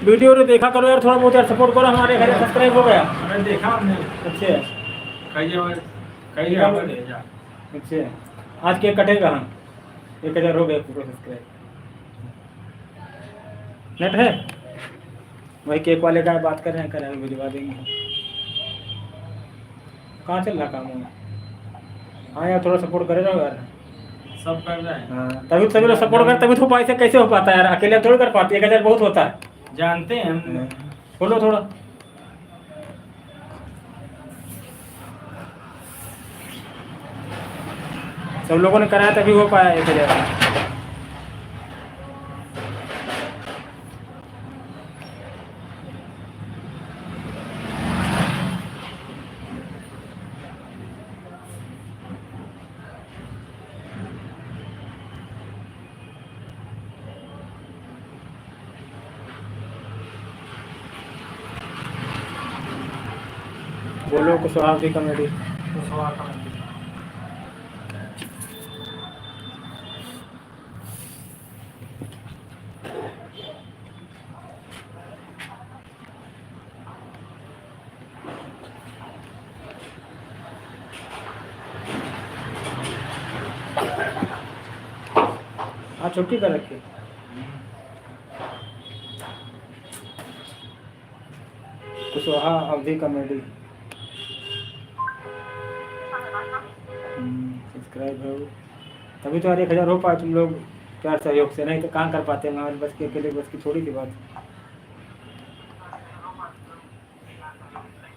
[SPEAKER 1] वीडियो तो देखा करो यार, थोड़ा बहुत यार सपोर्ट करो, हमारे 1000 सब्सक्राइब हो गया।
[SPEAKER 3] अरे देखा हमने।
[SPEAKER 1] अच्छा
[SPEAKER 3] कहिए
[SPEAKER 1] अच्छा आज केक कटेगा। हाँ 1000 हो गए पूरे सब्सक्राइब। नेट है वही केक वाले का बात कर रहे हैं, करें भिजवा देंगे। कहाँ चल रहा काम? हाँ यार थोड़ा सपोर्ट करे जाओ यार।
[SPEAKER 3] सब कर रहे हैं।
[SPEAKER 1] हाँ तभी सभी लोग सपोर्ट करते, तभी तो पैसे कैसे हो पाता है यार, अकेले थोड़ी कर पाते। 1000 बहुत होता है,
[SPEAKER 3] जानते हैं हम।
[SPEAKER 1] बोलो थोड़ा। सब लोगों ने कराया तभी हो पाया 1000। बोलो कुशवाहा की कॉमेडी। हाँ छुट्टी कर रखी। कुशवाहा अवधि कॉमेडी सब्सक्राइब हो तभी तो यार 1000 हो पाए तुम लोग प्यार सहयोग से, नहीं तो कहाँ कर पाते हैं। हमारे बस के अकेले बस की थोड़ी सी बात।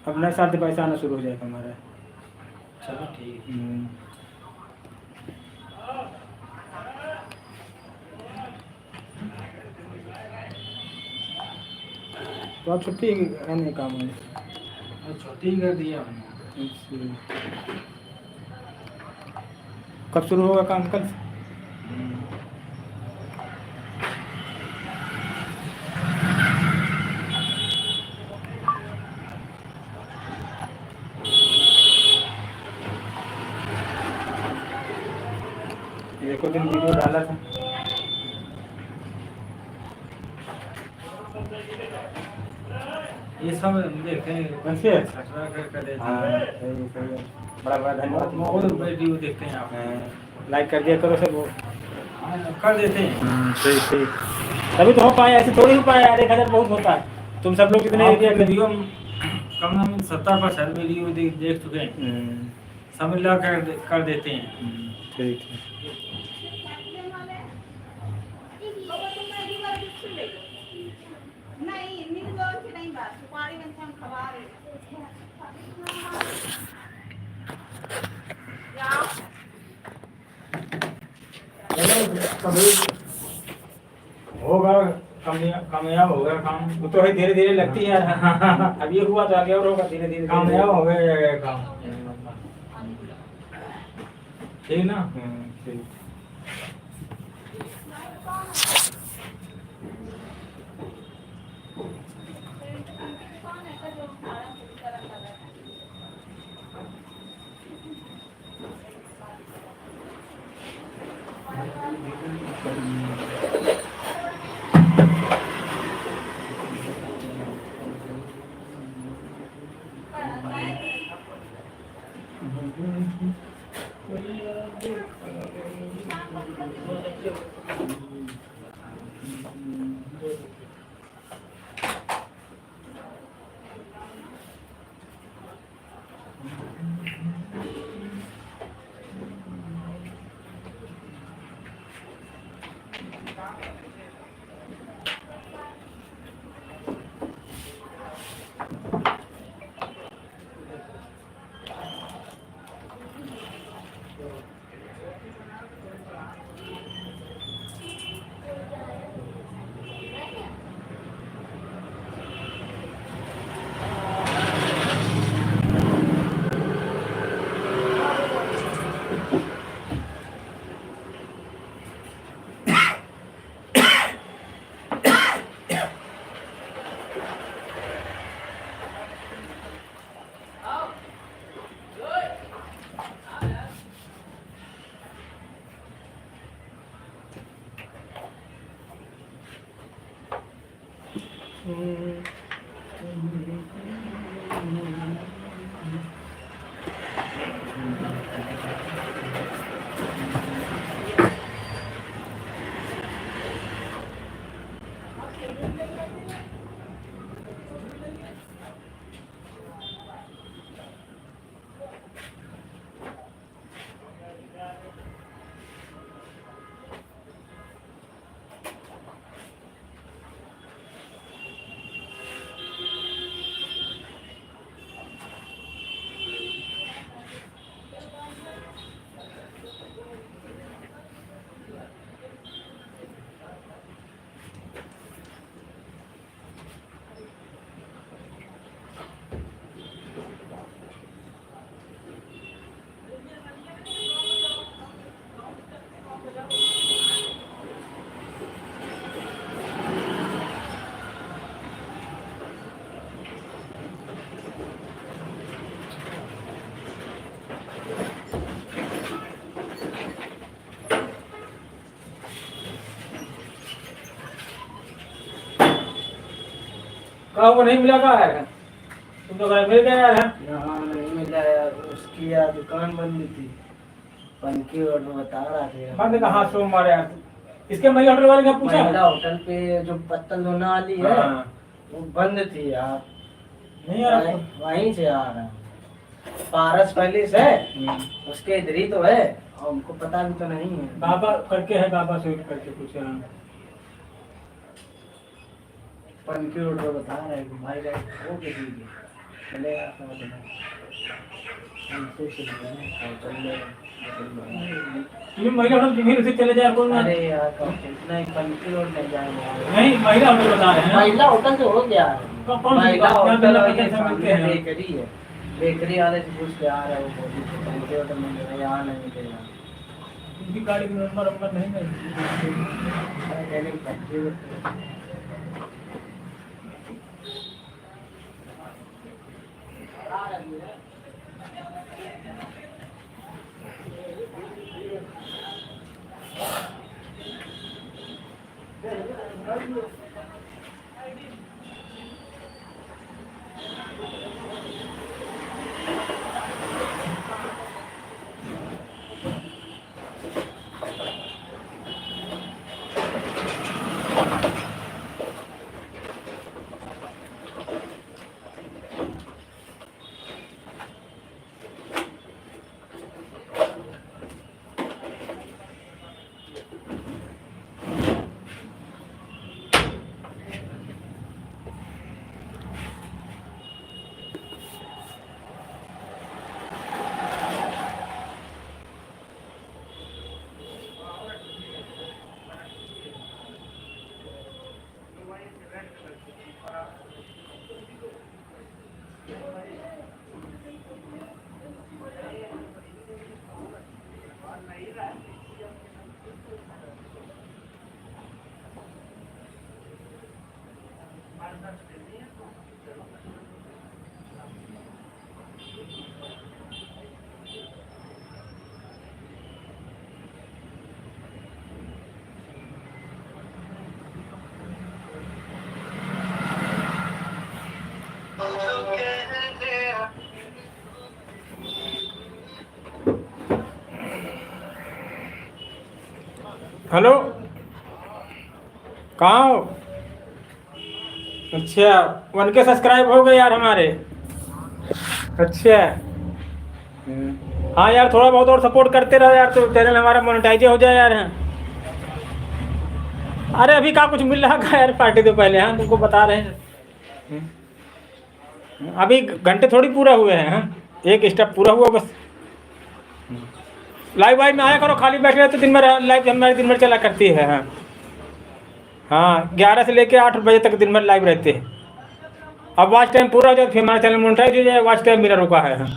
[SPEAKER 1] अब नए साल से पैसा आना शुरू हो जाएगा हमारा।
[SPEAKER 3] चलो ठीक है।
[SPEAKER 1] तो आप छुट्टी है नहीं काम है?
[SPEAKER 3] छुट्टी कर दिया हमने।
[SPEAKER 1] कब शुरू होगा काम? कल? देखो दिन वीडियो डाला था।
[SPEAKER 3] ये सब देखते हैं।
[SPEAKER 1] कैसे?
[SPEAKER 3] हाँ
[SPEAKER 1] बड़ा बड़ा धन्यवाद।
[SPEAKER 3] बहुत वीडियो देखते हैं आप।
[SPEAKER 1] लाइक कर दिया करो सब।
[SPEAKER 3] कर देते हैं।
[SPEAKER 1] ठीक ठीक तभी तो हो पाया, ऐसे थोड़ी हो पाया यार। 1000 बहुत होता है। तुम सब लोग कितने
[SPEAKER 3] वीडियो कम से कम 70% वीडियो देख चुके हैं। सब मिला कर देते हैं।
[SPEAKER 1] ठीक है। होगा कामयाब होगा काम। वो तो है धीरे धीरे लगती है यार। अब ये हुआ तो आगे और होगा धीरे धीरे।
[SPEAKER 3] कामयाब हो गया काम। ठीक ना?
[SPEAKER 1] ठीक। कहाँ को नहीं मिला, कहाँ है? तुम तो घर मिल गए यार हैं?
[SPEAKER 7] यहाँ नहीं मिला यार, उसकी यार दुकान बंद थी। पंखी और बता रहा था यार।
[SPEAKER 1] बंद कहाँ, सोमवार यार। इसके महिला होटल वाले ने पूछा?
[SPEAKER 7] महिला होटल पे जो पत्तल धोना वाली है
[SPEAKER 1] हाँ।
[SPEAKER 7] वो बंद थी यार।
[SPEAKER 1] नहीं यार।
[SPEAKER 7] वहीं से आ रहा है। पारस पैलेस है उसके इधर ही तो है, और हमको पता भी तो नहीं है।
[SPEAKER 1] बाबा करके है, बाबा से करके कुछ है।
[SPEAKER 7] पंखी रोड पर बता रहा है कि भाई वो किसी की चलेगा समझ में। हमसे चल रहे
[SPEAKER 1] ये महिला होटल तुम्हें उसे चले जाए कौन?
[SPEAKER 7] अरे यार नहीं, पंखी रोड नहीं जाएंगे।
[SPEAKER 1] नहीं, महिला होटल बता रहे हैं।
[SPEAKER 7] महिला होटल तो हो गया है।
[SPEAKER 1] कौन सी
[SPEAKER 7] महिला
[SPEAKER 1] दुकान?
[SPEAKER 7] होटल
[SPEAKER 1] जहाँ
[SPEAKER 7] और
[SPEAKER 1] पे
[SPEAKER 7] ये
[SPEAKER 1] पैसे मिलते
[SPEAKER 7] सामने
[SPEAKER 1] हैं।
[SPEAKER 7] बेकरी है। बेकरी वाले से पूछ के आ रहा है, वो बोली तो पंखी होटल में मिलेगा, यहाँ नहीं मिलेगा।
[SPEAKER 1] उनकी गाड़ी का नंबर नहीं है।
[SPEAKER 7] मैं कहने की पंखी रोड
[SPEAKER 1] हेलो, कहाँ हो? अच्छा, 1K सब्सक्राइब हो गए यार हमारे। अच्छा हाँ यार, थोड़ा बहुत और सपोर्ट करते रहो यार, तो चैनल हमारा मोनेटाइज हो जाए यार। हैं अरे अभी कहाँ कुछ मिल रहा है यार, पार्टी तो पहले हाँ तुमको बता रहे हैं। अभी घंटे थोड़ी पूरा हुए हैं हाँ? एक स्टेप पूरा हुआ बस। लाइव वाइव में आया करो, खाली बैठे रहे तो दिन भर लाइव हमारी दिन भर चला करती है। हाँ हाँ 11 से लेके 8 बजे तक दिन भर लाइव रहते हैं। अब वॉच टाइम पूरा हो जाए फिर हमारा चैनल मोनेटाइज हो जाए। वॉच टाइम मेरा रुका है। हाँ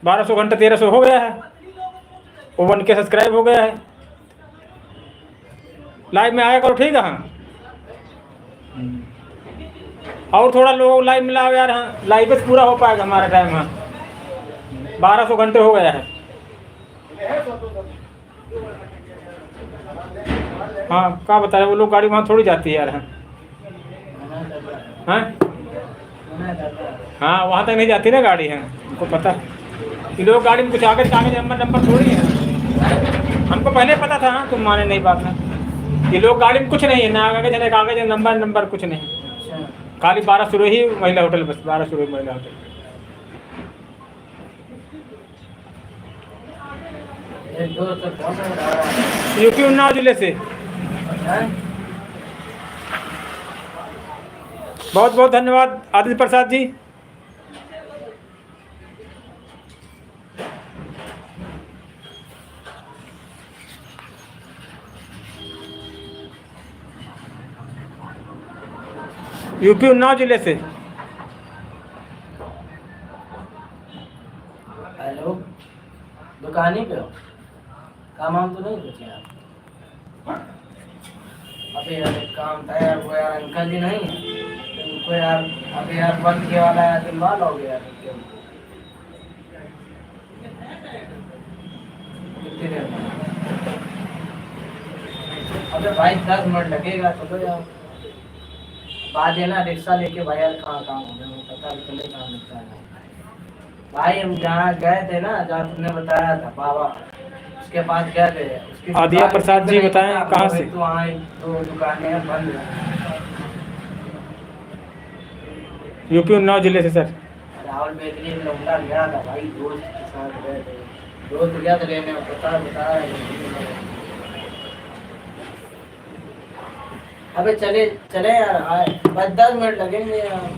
[SPEAKER 1] 1200 घंटा 1300 हो गया है। वो 1K सब्सक्राइब हो गया है। लाइव में आया करो ठीक है। हाँ और थोड़ा लोग लाइव मिलाओ यार। हाँ लाइव से पूरा हो पाएगा हमारा टाइम। हाँ 1200 घंटे हो गया है। हाँ क्या बता रहे वो लोग, गाड़ी वहाँ थोड़ी जाती है यार। हाँ हाँ हाँ वहाँ तक नहीं जाती ना गाड़ी। है हमको पता है कि लोग गाड़ी में कुछ आगे नंबर थोड़ी है। हमको पहले पता था। हाँ तुम माने नहीं बात है। ये लोग गाड़ी में कुछ नहीं है ना, आगे चले कागज नंबर कुछ नहीं। खाली 12 शुरू ही महिला होटल, बस 12 शुरू महिला होटल। यूपी उन्नाव जिले से। बहुत बहुत धन्यवाद आदित्य प्रसाद जी। यूपी उन्नाव जिले से।
[SPEAKER 7] हेलो, दुकानी पे हो? काम वाम तो नहीं कुछ यार? अभी यार एक काम था यार, वो यार अंकल जी नहीं उनको यार अभी यार बंद किया वाला है, दिलवा लोगे यार? कितनी देर में? अबे भाई 10 मिनट लगेगा तो यार। बाद है ना रिक्शा लेके भाई यार कहाँ काम हो गया पता है तुम्हें कहाँ मिलता है भाई। हम जहाँ गए थे ना, जहाँ तुमने बताया था बाबा, उसके पास गए थे। उसकी
[SPEAKER 1] आदित्य प्रसाद जी बताएं कहाँ से?
[SPEAKER 7] तो वहाँ 2 दुकानें हैं बंद है।
[SPEAKER 1] यूपी उन्नाव जिले से सर।
[SPEAKER 7] राहुल बेकरी में लौंडा गया था भाई, दोस्त के साथ गए थे। दोस्त गया था लेने, बता अबे चले यार, आए बस 10 मिनट लगेंगे यार।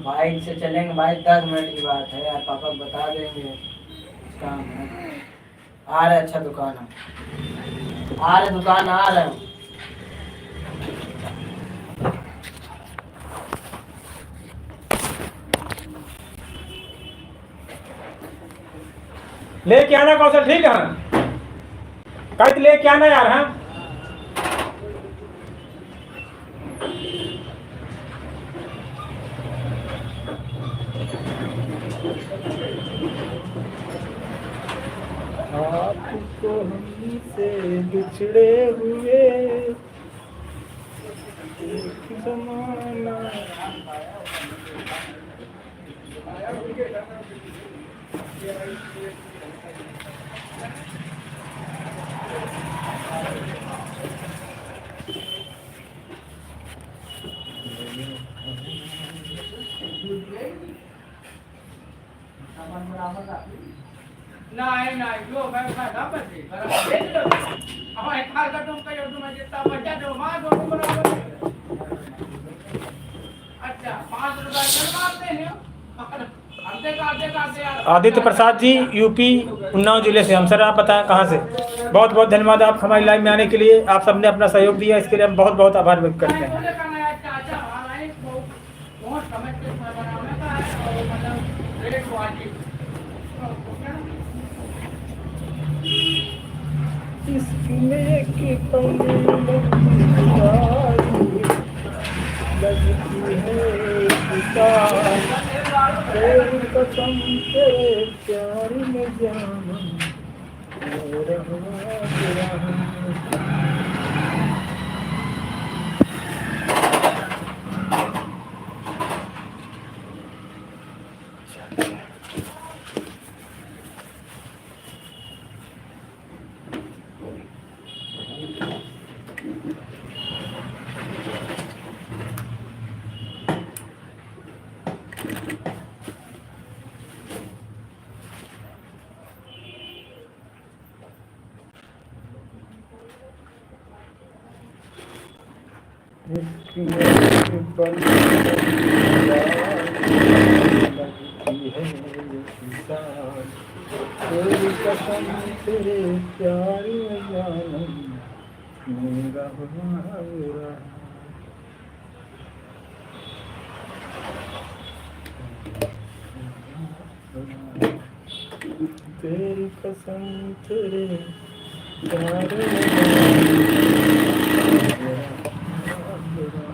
[SPEAKER 7] बाइक से चलेंगे भाई, 10 मिनट की बात है यार। पापा बता देंगे काम है। आ रहे अच्छा दुकान है, आ रहे दुकान आ रहे।
[SPEAKER 1] लेके आना कौशल, ठीक है? कल लेके आना यार। हाँ आपको हमसे बिछड़े हुए एक ज़माना।
[SPEAKER 3] नहीं जो मैं दापत है बराबर देख लो। अब एक खाल का तुम कहो तुम जितना बच्चा दो मां दो बराबर। अच्छा 5 रुपए चल मारते हैं।
[SPEAKER 1] आदित्य प्रसाद जी यूपी उन्नाव जिले से। हम सर आप बताएं कहाँ से? बहुत बहुत धन्यवाद आप हमारी लाइव में आने के लिए। आप सबने अपना सहयोग दिया, इसके लिए हम बहुत बहुत आभार व्यक्त करते हैं। कसम से प्यार में जाना एक पल लगती है ये इंसान, तेरी कसम तेरे प्यार में जानम मेरा हुआ बुरा। तेरी कसम तेरे प्यार में जानम मेरा हुआ बुरा।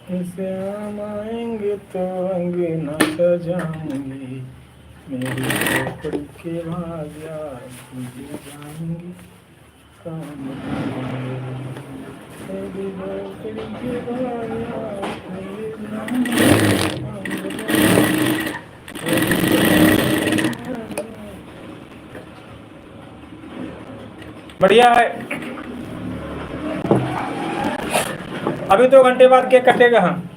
[SPEAKER 1] इसे हम आएंगे तो अंगना सजाएंगे, मेरी खोपड़ी के बाद यार भूल जाएंगे काम करेंगे। मेरी खोपड़ी के बाद यार भूल जाएंगे काम करेंगे। बढ़िया है। अभी 2 घंटे बाद केक कटेगा। हम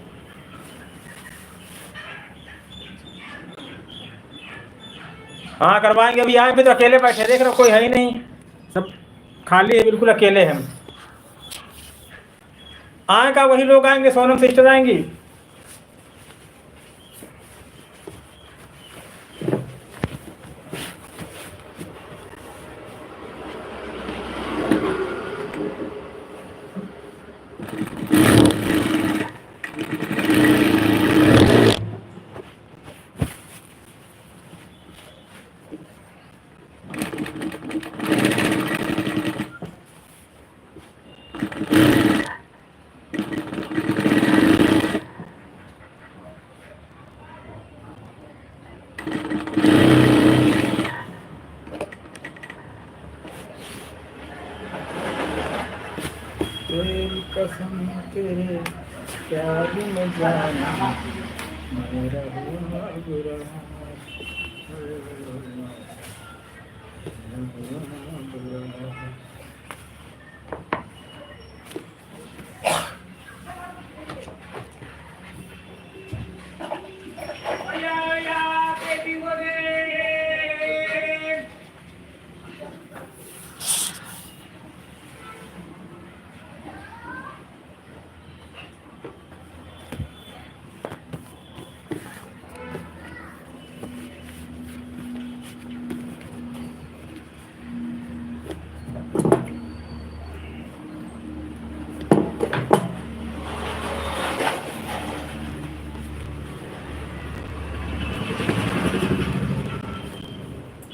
[SPEAKER 1] हाँ करवाएंगे। अभी आए भी तो अकेले बैठे, देख रहे कोई है ही नहीं, सब खाली है, बिल्कुल अकेले हैं हम। आएगा वही लोग आएंगे, सोनम सिस्टर आएंगी। तेरी कसम तेरे प्यार में जाना मेरा हुआ बुरा।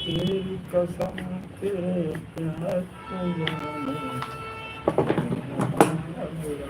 [SPEAKER 1] तेरी कसम तेरे प्यार में जाना मेरा हुआ बुरा।